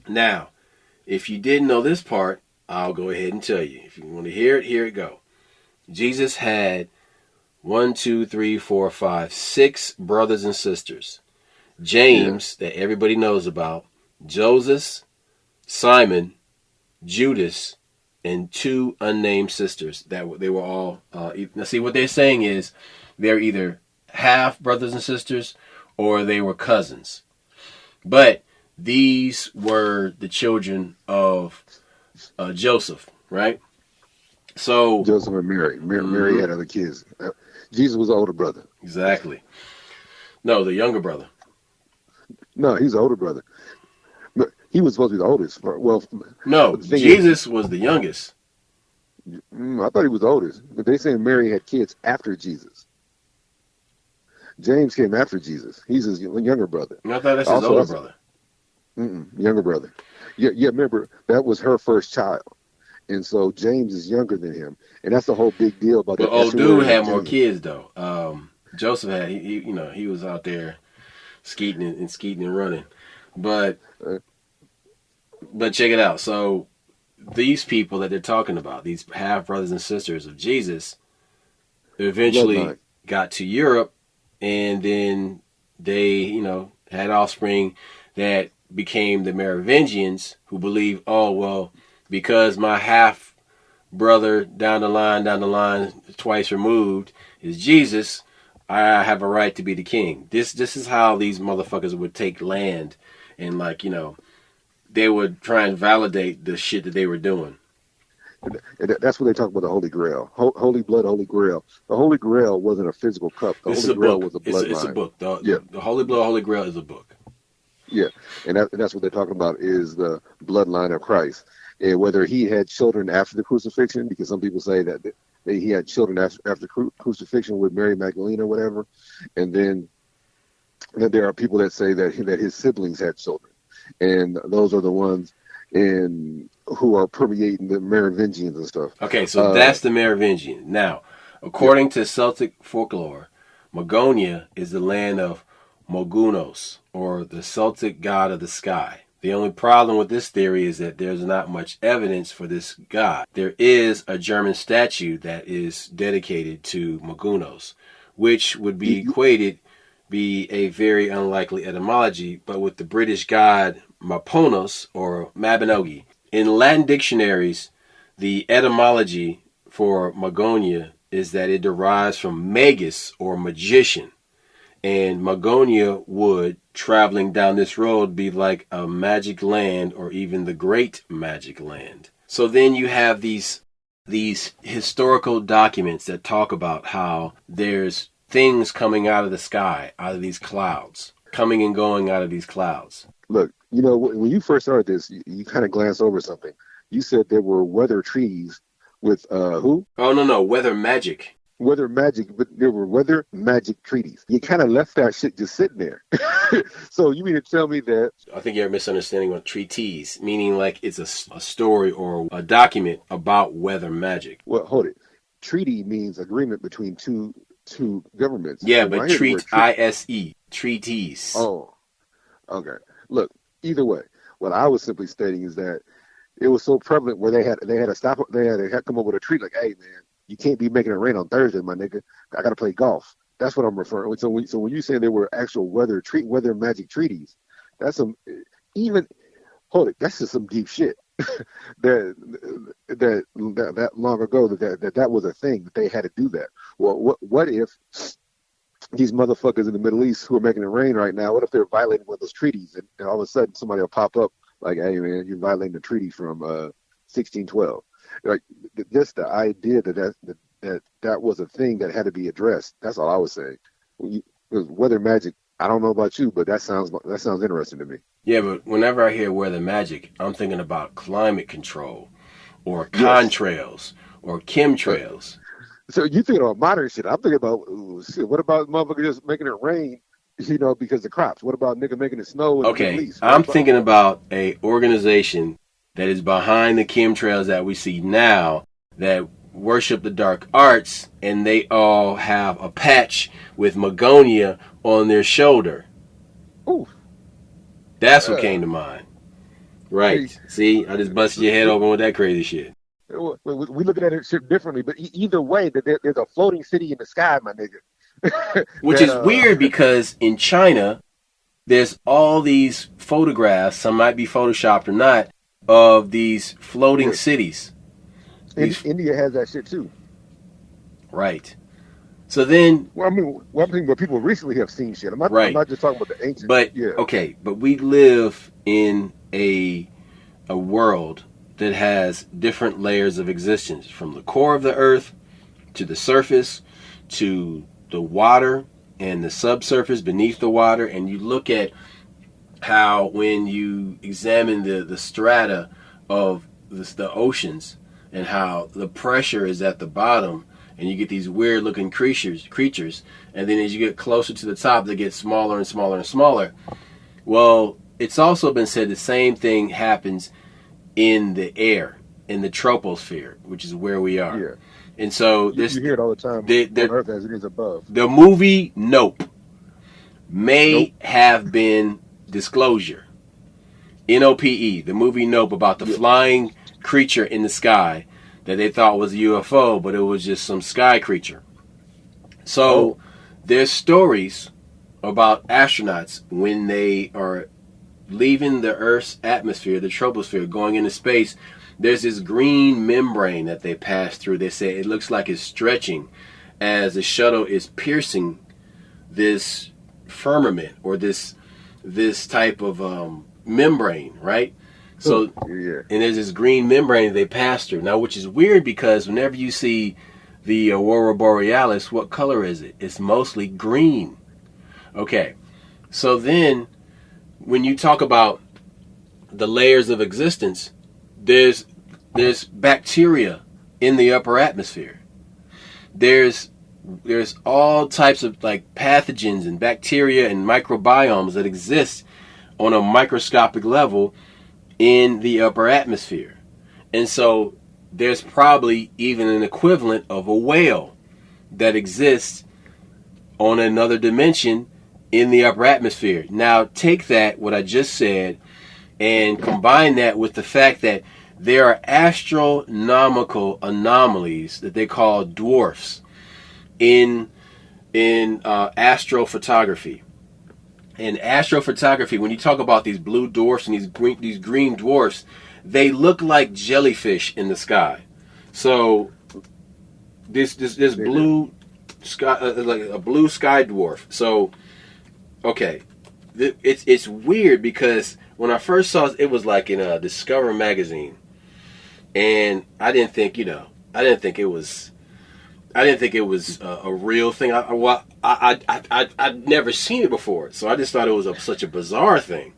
Now, if you didn't know this part, I'll go ahead and tell you. If you want to hear it, here it go. Jesus had 6 brothers and sisters. James, that everybody knows about, Joseph, Simon, Judas, and 2 unnamed sisters. That they were all. Now, see, what they're saying is they're either half brothers and sisters or they were cousins. But these were the children of Joseph, right? So Joseph and Mary. Mary had other kids. Jesus was the older brother. exactly. No, the younger brother. No, he's the older brother. But he was supposed to be the oldest. Well, No, but the thing is, Jesus was the youngest. I thought he was the oldest. But they say Mary had kids after Jesus. James came after Jesus. He's his younger brother. I thought that's his older brother. Younger brother. Yeah. Remember that was her first child, and so James is younger than him, and that's the whole big deal about But that. old dude had more kids though. Joseph had he was out there skeeting and running, but check it out. So these people that they're talking about, these half brothers and sisters of Jesus, eventually got to Europe, and then they had offspring that became the Merovingians, who believe, oh well, because my half brother down the line twice removed is Jesus, I have a right to be the king. This is how these motherfuckers would take land, and they would try and validate the shit that they were doing. And that's what they talk about, the Holy Grail. Holy blood, Holy Grail. The Holy Grail wasn't a physical cup. The Holy Grail was a bloodline. It's a book. The Holy blood, Holy Grail is a book. Yeah, and that's what they're talking about, is the bloodline of Christ. And whether he had children after the crucifixion, because some people say that he had children after crucifixion with Mary Magdalene or whatever. And then there are people that say that his siblings had children. And those are the ones who are permeating the Merovingians and stuff. Okay, so that's the Merovingian. Now, according to Celtic folklore, Magonia is the land of Mogunos, or the Celtic god of the sky. The only problem with this theory is that there's not much evidence for this god. There is a German statue that is dedicated to Mogunos, which would be a very unlikely etymology, but with the British god Maponos or Mabinogi. In Latin dictionaries, the etymology for Magonia is that it derives from magus, or magician. And Magonia would, traveling down this road, be like a magic land, or even the great magic land. So then you have these historical documents that talk about how there's things coming out of the sky, out of these clouds, coming and going out of these clouds. Look, when you first started this, you kind of glanced over something. You said there were weather treaties with who? Oh, no, weather magic. Weather magic, but there were weather magic treaties. You kind of left that shit just sitting there. So you mean to tell me that? I think you're misunderstanding what treaties, meaning like it's a story or a document about weather magic. Well, hold it. Treaty means agreement between two governments. Yeah, but I-S-E, treaties. Oh, okay. Look, either way, what I was simply stating is that it was so prevalent where they had to stop. They had to come up with a treaty like, hey man, you can't be making it rain on Thursday, my nigga. I got to play golf. That's what I'm referring to. So when you say there were actual weather magic treaties, that's that's just some deep shit. that long ago that was a thing, that they had to do that. Well, what if these motherfuckers in the Middle East who are making it rain right now, what if they're violating one of those treaties, and all of a sudden somebody will pop up like, hey man, you're violating the treaty from 1612. Like, just the idea that was a thing that had to be addressed. That's all I was saying. Weather magic, I don't know about you, but that sounds interesting to me. Yeah, but whenever I hear weather magic, I'm thinking about climate control, or contrails, or chemtrails. So you thinking about modern shit. I'm thinking about shit. What about motherfuckers just making it rain, because of crops? What about nigga making it snow? Okay, I'm thinking about a organization that is behind the chemtrails that we see now, that worship the dark arts, and they all have a patch with Magonia on their shoulder. Ooh. That's what came to mind. Right. Hey. See, I just busted your head open with that crazy shit. We looking at it shit differently, but either way, there's a floating city in the sky, my nigga. Which is weird, because in China, there's all these photographs, some might be photoshopped or not, of these floating cities. India has that shit too. Right. So then... I'm thinking about people recently have seen shit. I'm not just talking about the ancient. But, okay, but we live in a world that has different layers of existence, from the core of the earth to the surface to the water and the subsurface beneath the water. And you look at how when you examine the strata of the oceans and how the pressure is at the bottom, and you get these weird looking creatures, and then as you get closer to the top, they get smaller and smaller and smaller. Well, it's also been said the same thing happens in the air, in the troposphere, which is where we are. Yeah. And so You hear it all the time on Earth as it is above. The movie Nope may Nope. have been disclosure. Nope, the movie Nope, about the flying creature in the sky that they thought was a UFO, but it was just some sky creature. So there's stories about astronauts when they are leaving the Earth's atmosphere, the troposphere, going into space. There's this green membrane that they pass through. They say it looks like it's stretching as the shuttle is piercing this firmament or this type of membrane, right? So, and there's this green membrane they pass through. Now, which is weird because whenever you see the Aurora Borealis, what color is it? It's mostly green. Okay, so then when you talk about the layers of existence, there's bacteria in the upper atmosphere. There's all types of like pathogens and bacteria and microbiomes that exist on a microscopic level in the upper atmosphere. And so there's probably even an equivalent of a whale that exists on another dimension in the upper atmosphere. Now take that, what I just said, and combine that with the fact that there are astronomical anomalies that they call dwarfs in astrophotography. In astrophotography, when you talk about these blue dwarfs and these green dwarfs, they look like jellyfish in the sky. So this blue sky, like a blue sky dwarf. So okay, it's weird because when I first saw it, it was like in a Discover magazine, and I didn't think it was a real thing. I'd never seen it before, so I just thought it was such a bizarre thing.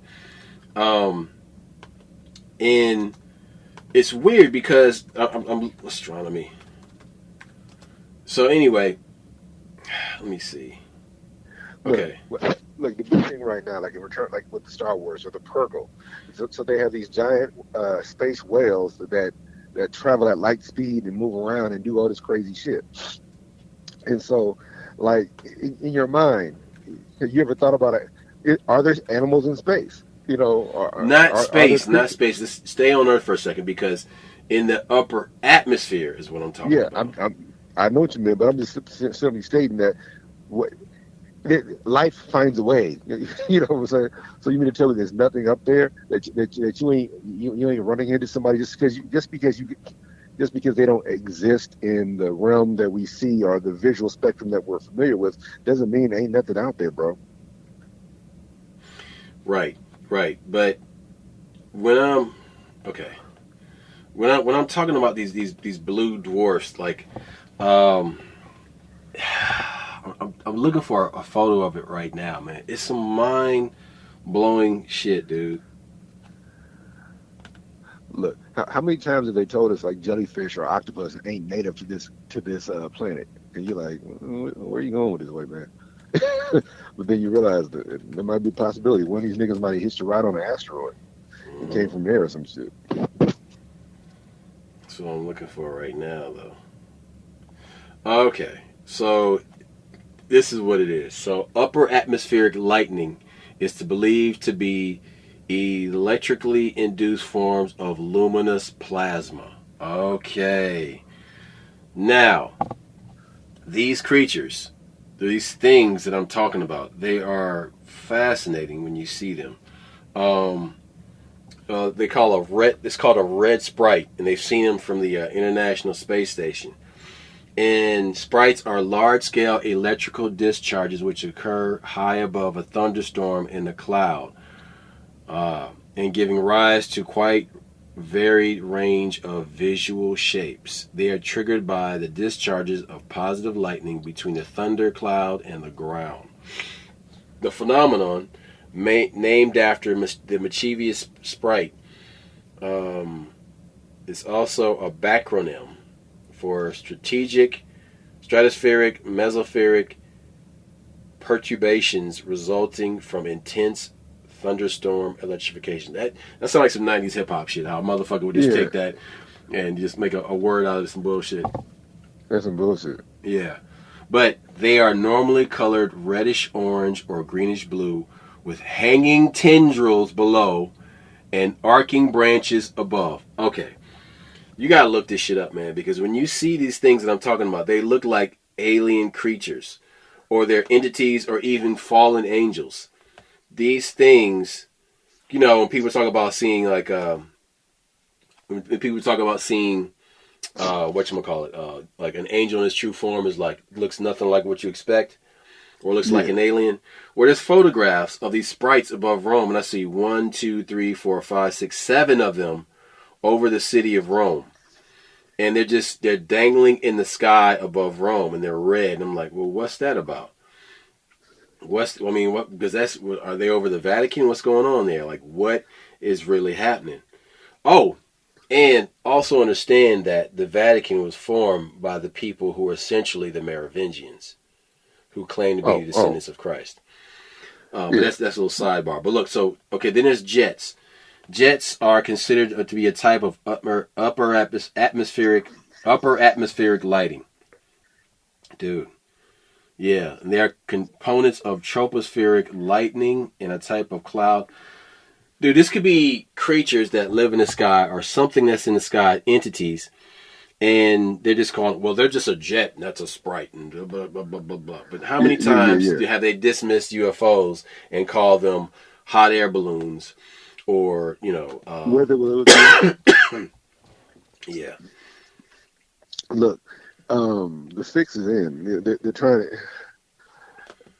And it's weird because I'm astronomy. So anyway, let me see. Okay. Look, the big thing right now, like in return, like with the Star Wars or the Purgle, so they have these giant space whales that travel at light speed and move around and do all this crazy shit. And so, like in your mind, have you ever thought about it? Are there animals in space? You know, not space. Let's stay on Earth for a second, because in the upper atmosphere is what I'm talking about. Yeah, I know what you mean, but I'm just simply stating that life finds a way. You know what I'm saying? So you mean to tell me there's nothing up there that you ain't running into somebody just because they don't exist in the realm that we see or the visual spectrum that we're familiar with doesn't mean there ain't nothing out there, bro. Right. But when I'm talking about these blue dwarfs, like I'm looking for a photo of it right now, man. It's some mind-blowing shit, dude. Look, how many times have they told us like jellyfish or octopus ain't native to this planet? And you're like, where are you going with this, white man? But then you realize that there might be a possibility one of these niggas might have hitched a ride on an asteroid and came from there or some shit. That's what I'm looking for right now, though. Okay, so this is what it is. So upper atmospheric lightning is believed to be electrically induced forms of luminous plasma. Okay. Now, these creatures, these things that I'm talking about, they are fascinating when you see them. It's called a red sprite, and they've seen them from the International Space Station. And sprites are large-scale electrical discharges which occur high above a thunderstorm in a cloud, and giving rise to quite varied range of visual shapes. They are triggered by the discharges of positive lightning between the thunder cloud and the ground. The phenomenon, named after the mischievous sprite, is also a backronym for stratospheric, mesospheric perturbations resulting from intense thunderstorm electrification. That sounds like some 90s hip hop shit. How a motherfucker would just take that and just make a word out of some bullshit. That's some bullshit. Yeah. But they are normally colored reddish orange or greenish blue with hanging tendrils below and arcing branches above. Okay. You gotta look this shit up, man, because when you see these things that I'm talking about, they look like alien creatures, or they're entities, or even fallen angels. These things, you know, when people talk about seeing like, when people talk about seeing, whatchamacallit, like an angel in its true form is like, looks nothing like what you expect, or looks like an alien. Where there's photographs of these sprites above Rome, and I see 1, 2, 3, 4, 5, 6, 7 of them over the city of Rome, and they're dangling in the sky above Rome, and they're red. And I'm like, well, what's that about? Because are they over the Vatican? What's going on there? Like, what is really happening? Oh, and also understand that the Vatican was formed by the people who are essentially the Merovingians, who claim to be the descendants of Christ. But that's a little sidebar. But look, then there's jets. Jets are considered to be a type of upper atmospheric lighting. Dude. Yeah, and they are components of tropospheric lightning in a type of cloud. Dude, this could be creatures that live in the sky or something that's in the sky, entities, and they're just called, well, they're just a jet, and that's a sprite, and blah, blah, blah, blah, blah. But how many times have they dismissed UFOs and called them hot air balloons? Or, you know, yeah. Look, the fix is in. They're trying to.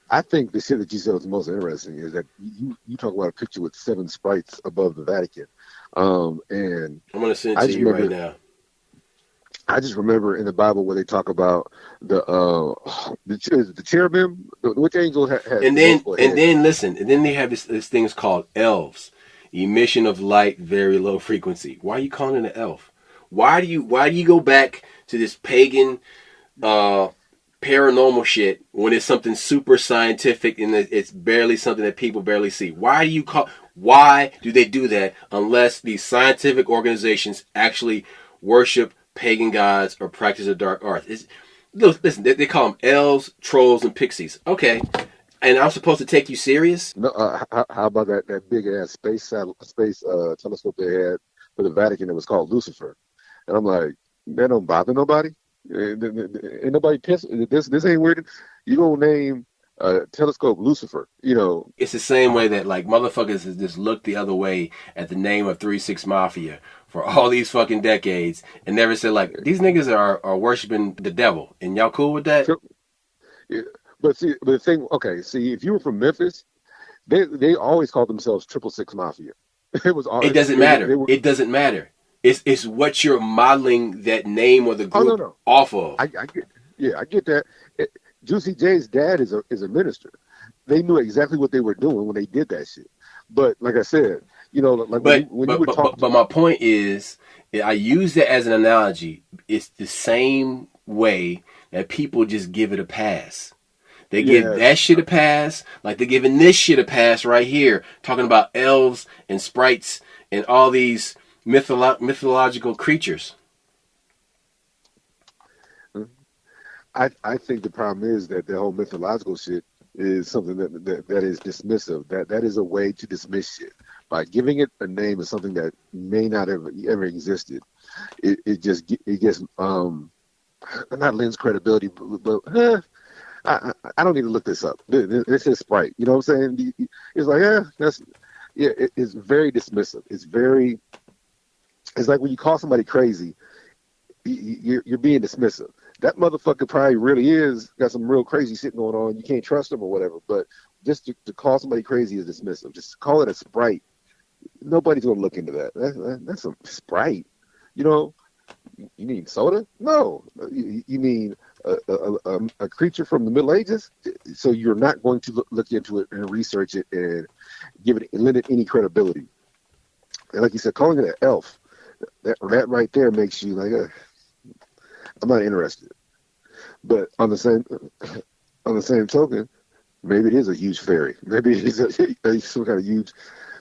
I think the shit that you said was most interesting is that you talk about a picture with 7 sprites above the Vatican, and I'm gonna send it to you right now. I just remember in the Bible where they talk about the cherubim. Which angel has? And then they have this things called elves. Emission of light, very low frequency. Why are you calling it an elf? Why do you go back to this pagan paranormal shit when it's something super scientific and it's barely something that people barely see? Why do they do that unless these scientific organizations actually worship pagan gods or practice a dark art? Listen, they call them elves, trolls, and pixies. Okay. And I'm supposed to take you serious? No, how about that big ass space telescope they had for the Vatican that was called Lucifer? And I'm like, that don't bother nobody. Ain't nobody pissed. This ain't weird. You gonna name telescope Lucifer? You know, it's the same way that like motherfuckers has just looked the other way at the name of 3-6 Mafia for all these fucking decades and never said like these niggas are worshiping the devil. And y'all cool with that? Yeah. But the thing, okay, if you were from Memphis, they always called themselves 666 Mafia. It doesn't matter. It doesn't matter. It's what you're modeling that name or the group off of. I get that. Juicy J's dad is a minister. They knew exactly what they were doing when they did that shit. But like I said, you know, like when you were talking. But my point is, I use that as an analogy. It's the same way that people just give it a pass. They give that shit a pass, like they're giving this shit a pass right here, talking about elves and sprites and all these mythological creatures. I think the problem is that the whole mythological shit is something that is dismissive. That is a way to dismiss shit by giving it a name of something that may not ever existed. It gets not lends credibility, but. I don't need to look this up. This is Sprite. You know what I'm saying? It's like, it's very dismissive. It's like when you call somebody crazy, you're being dismissive. That motherfucker probably really got some real crazy shit going on. You can't trust him or whatever. But just to call somebody crazy is dismissive. Just call it a Sprite. Nobody's gonna look into that. That's a Sprite. You know, you mean soda? No, you mean a creature from the Middle Ages. So you're not going to look into it and research it and give it lend it any credibility. And like you said, calling it an elf, that right there makes you like, I'm not interested. But on the same token, maybe it is a huge fairy. Maybe it is some kind of huge.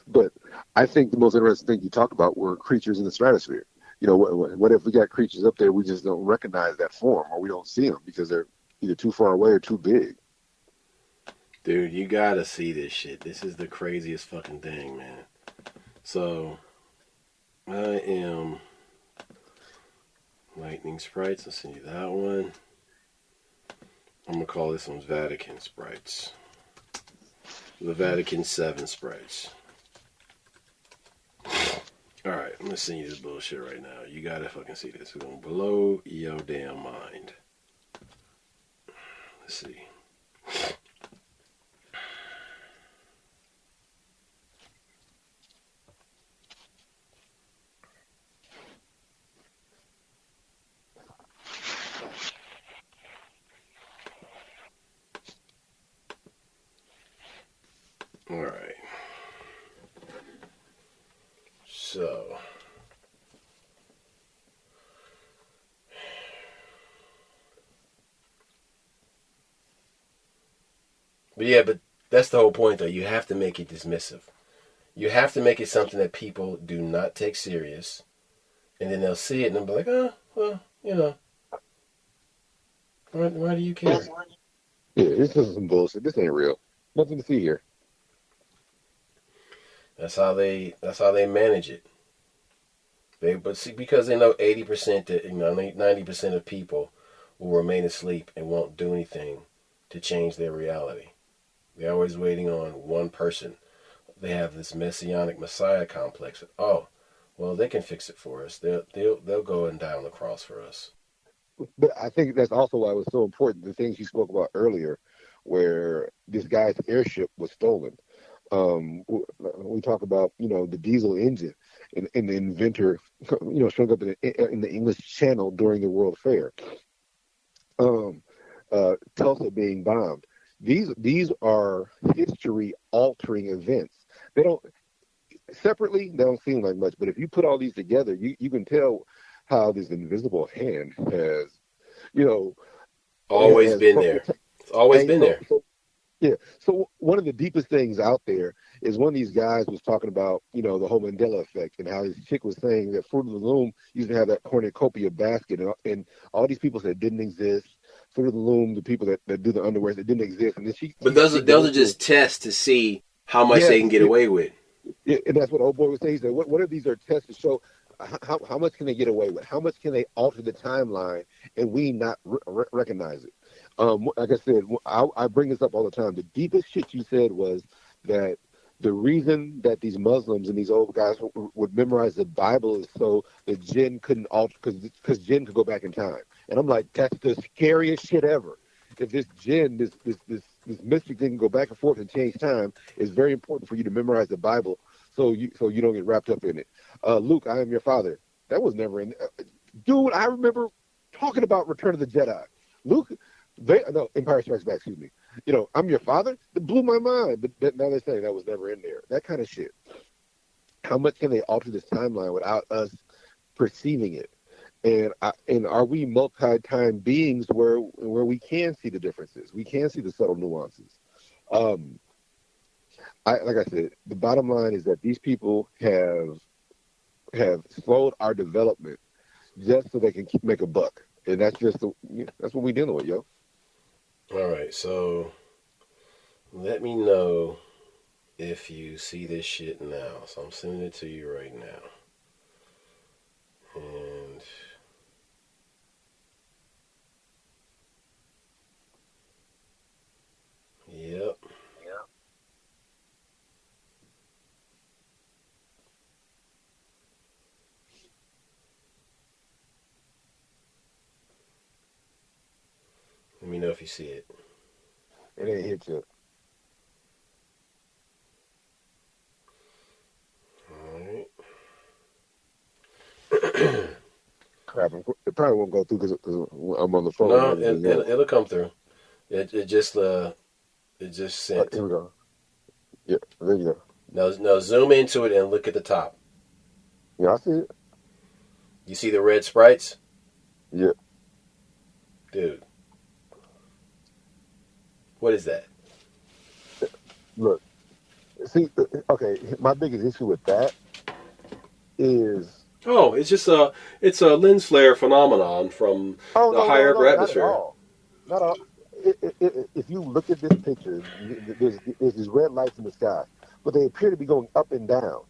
But I think the most interesting thing you talked about were creatures in the stratosphere. You know, what if we got creatures up there we just don't recognize that form, or we don't see them because they're either too far away or too big? Dude, you gotta see this shit. This is the craziest fucking thing, man. So, I am Lightning Sprites. I'll send you that one. I'm gonna call this one Vatican Sprites. The Vatican 7 Sprites. Alright, I'm gonna send you this bullshit right now. You gotta fucking see this. It's gonna blow your damn mind. Let's see. Alright. So. But that's the whole point, though. You have to make it dismissive. You have to make it something that people do not take serious, and then they'll see it and they'll be like, oh, well, you know, why do you care? Yeah, this is some bullshit. This ain't real. Nothing to see here. That's how they manage it. But see, because they know 80% to 90% of people will remain asleep and won't do anything to change their reality. They're always waiting on one person. They have this messianic messiah complex. Oh, well, they can fix it for us. They'll go and die on the cross for us. But I think that's also why it was so important, the things you spoke about earlier, where this guy's airship was stolen. We talk about, the diesel engine and the inventor, showing up in the English Channel during the World Fair. Tulsa being bombed. These are history altering events. They don't separately, they don't seem like much, but if you put all these together, you can tell how this invisible hand has, you know, Always has been there. It's always and been there. yeah. So one of the deepest things out there is one of these guys was talking about, the whole Mandela effect and how his chick was saying that Fruit of the Loom used to have that cornucopia basket, and all these people said it didn't exist. Fruit of the Loom, the people that do the underwear, it didn't exist, and then But she those goes are through. just tests to see how much Yeah, they can get away with. yeah, and that's what old boy was saying. He said, "What if these are tests to show how much can they get away with? How much can they alter the timeline and we not recognize it?" Like I said, I bring this up all the time. The deepest shit you said was that the reason that these Muslims and these old guys would memorize the Bible is so the jinn couldn't alter, because jinn could go back in time. And I'm like, that's the scariest shit ever. If this jinn, this mystic thing can go back and forth and change time, it's very important for you to memorize the Bible so you don't get wrapped up in it. Luke, I am your father. That was never in. Dude, I remember talking about Return of the Jedi. Luke, no, Empire Strikes Back. Excuse me. I'm your father. It blew my mind. But now they're saying that was never in there. That kind of shit. How much can they alter this timeline without us perceiving it? And are we multi-time beings where we can see the differences? We can see the subtle nuances. Um, like I said, the bottom line is that these people have slowed our development just so they can make a buck, and that's that's what we dealing with, yo. All right, so let me know if you see this shit now. So I'm sending it to you right now. And yep. Let me know if you see it. It ain't hit you. Crap, it probably won't go through because I'm on the phone and No, everything else. it'll come through. It just sent. Here we go. Yeah, there you go. Now zoom into it and look at the top. Yeah, I see it. You see the red sprites, Yeah, dude. What is that? look. See, okay, my biggest issue with that is. Oh, it's a lens flare phenomenon from Oh, the no, no, higher upper no, not at atmosphere. all. Not at all. If you look at this picture, there's these red lights in the sky, but they appear to be going up and down.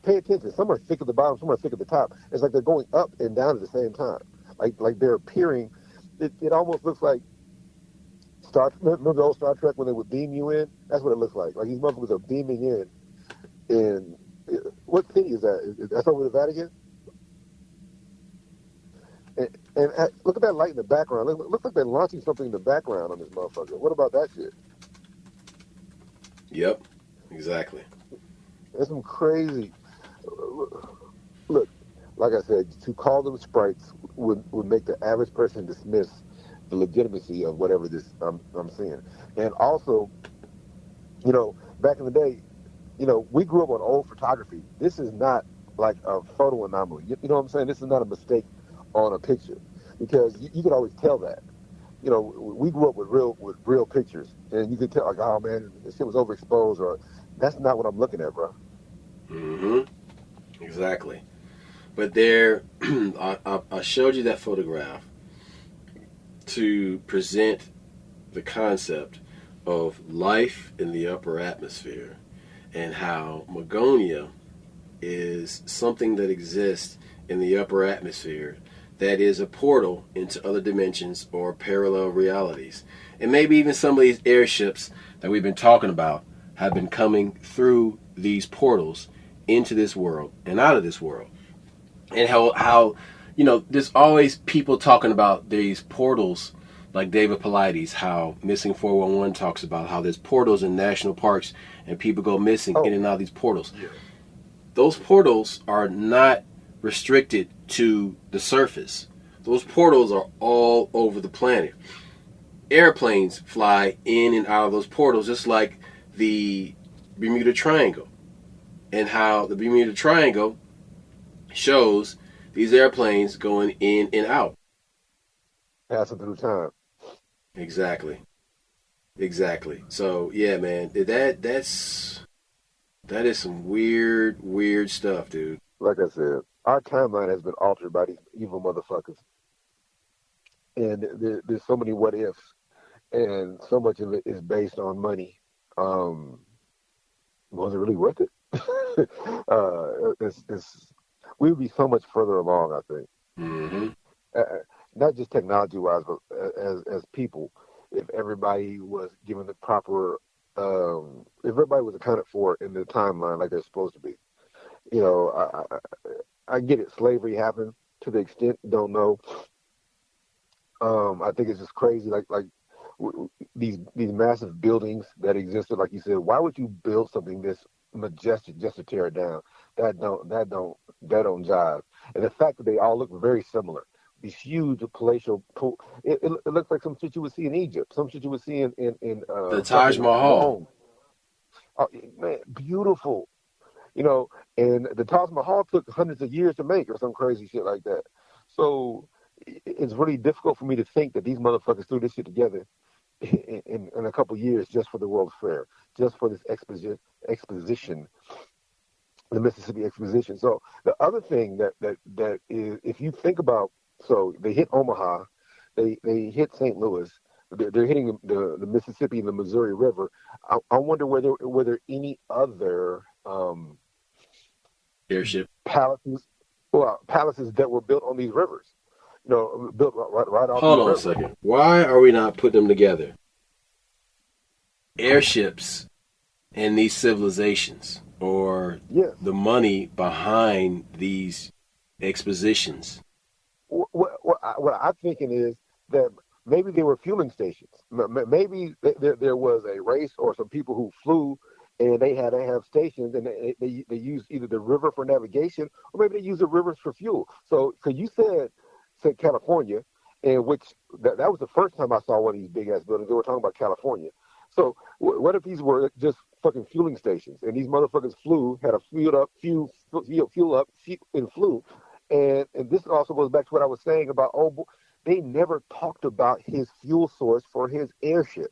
Pay attention. Some are thick at the bottom, some are thick at the top. It's like they're going up and down at the same time. Like they're appearing. It almost looks like Remember the old Star Trek when they would beam you in? That's what it looks like. Like these motherfuckers are beaming in. And what city is that? That's over the Vatican. And look at that light in the background. Looks like they're launching something in the background on this motherfucker. What about that shit? Yep, exactly. That's some crazy. Look, like I said, to call them sprites would make the average person dismiss the legitimacy of whatever this I'm seeing. And also, back in the day, we grew up on old photography. This is not like a photo anomaly. You know what I'm saying? This is not a mistake on a picture because you could always tell that. We grew up with real pictures, and you could tell like, oh man, this shit was overexposed, or that's not what I'm looking at, bro. Mm-hmm. Exactly. But there, I showed you that photograph to present the concept of life in the upper atmosphere and how Magonia is something that exists in the upper atmosphere that is a portal into other dimensions or parallel realities. And maybe even some of these airships that we've been talking about have been coming through these portals into this world and out of this world. And how there's always people talking about these portals, like David Paulides, how Missing 411 talks about how there's portals in national parks and people go missing in and out of these portals. Yeah. Those portals are not restricted to the surface. Those portals are all over the planet. Airplanes fly in and out of those portals, just like the Bermuda Triangle, and how the Bermuda Triangle shows these airplanes going in and out. Passing through time. Exactly. So yeah, man, that is some weird stuff, dude. Like I said, our timeline has been altered by these evil motherfuckers, and there's so many what ifs, and so much of it is based on money. Was it really worth it? We would be so much further along, I think. Mm-hmm. Not just technology wise, but as people, if everybody was given the proper, if everybody was accounted for in the timeline like they're supposed to be. I get it. Slavery happened to the extent don't know. I think it's just crazy. These massive buildings that existed, like you said. Why would you build something this majestic just to tear it down? That don't jive. And the fact that they all look very similar. These huge palatial. It looks like some shit you would see in Egypt. Some shit you would see in The Taj Mahal. Rome. Oh, man, beautiful. And the Taj Mahal took hundreds of years to make or some crazy shit like that. So it's really difficult for me to think that these motherfuckers threw this shit together in a couple years just for the World's Fair, just for this exposition, the Mississippi Exposition. So the other thing that is, if you think about, so they hit Omaha, they hit St. Louis, they're hitting the Mississippi and the Missouri River. I wonder whether any other Airship. palaces that were built on these rivers, built right off Hold these on a rivers. second. Why are we not putting them together? Airships and these civilizations, or Yes. the money behind these expositions. What I'm thinking is that maybe they were fueling stations. Maybe there was a race or some people who flew and they had to have stations, and they use either the river for navigation or maybe they use the rivers for fuel. So, because you said California, and which that was the first time I saw one of these big ass buildings. They were talking about California. So, what if these were just fucking fueling stations, and these motherfuckers had a fuel up, and flew, and this also goes back to what I was saying about they never talked about his fuel source for his airship.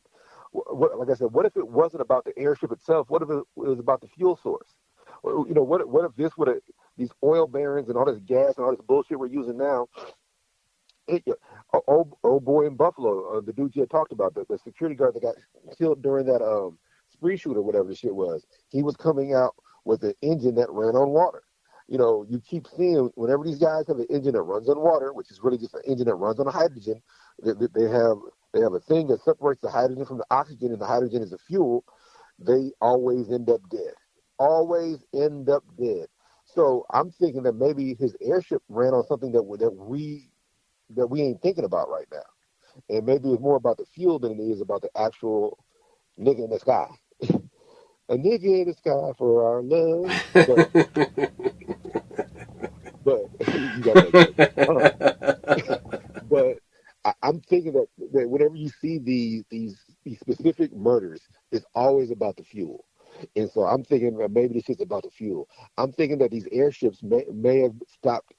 Like I said, what if it wasn't about the airship itself? What if it was about the fuel source? What if this would have these oil barons and all this gas and all this bullshit we're using now? Old boy in Buffalo, the dude you had talked about, the security guard that got killed during that spree shoot or whatever the shit was. He was coming out with an engine that ran on water. You keep seeing whenever these guys have an engine that runs on water, which is really just an engine that runs on hydrogen. They have a thing that separates the hydrogen from the oxygen, and the hydrogen is the fuel. They always end up dead. Always end up dead. So I'm thinking that maybe his airship ran on something that we ain't thinking about right now, and maybe it's more about the fuel than it is about the actual nigga in the sky. A nigga in the sky for our love. But you got that. But I'm thinking that whenever you see these specific murders, it's always about the fuel. And so I'm thinking that maybe this is about the fuel. I'm thinking that these airships may have stopped.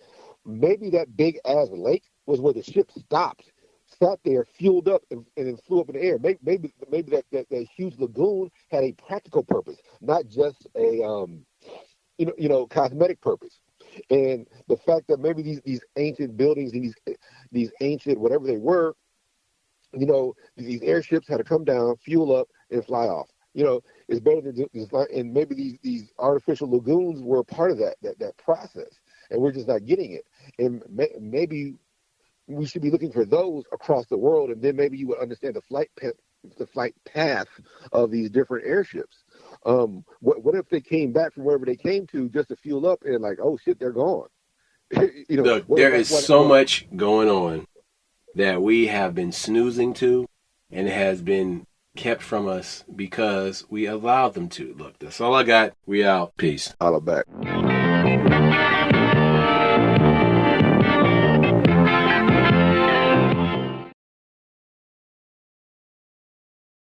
Maybe that big ass lake was where the ship stopped, sat there, fueled up, and then flew up in the air. Maybe that huge lagoon had a practical purpose, not just a cosmetic purpose. And the fact that maybe these ancient buildings and these ancient whatever they were, these airships had to come down, fuel up, and fly off. It's better than just and maybe these artificial lagoons were a part of that process, and we're just not getting it. And maybe we should be looking for those across the world, and then maybe you would understand the flight path of these different airships. What if they came back from wherever they came to just to fuel up and like, oh shit, they're gone? Look, there is so much going on that we have been snoozing to, and it has been kept from us because we allowed them to. Look, that's all I got. We out. Peace. Holla back.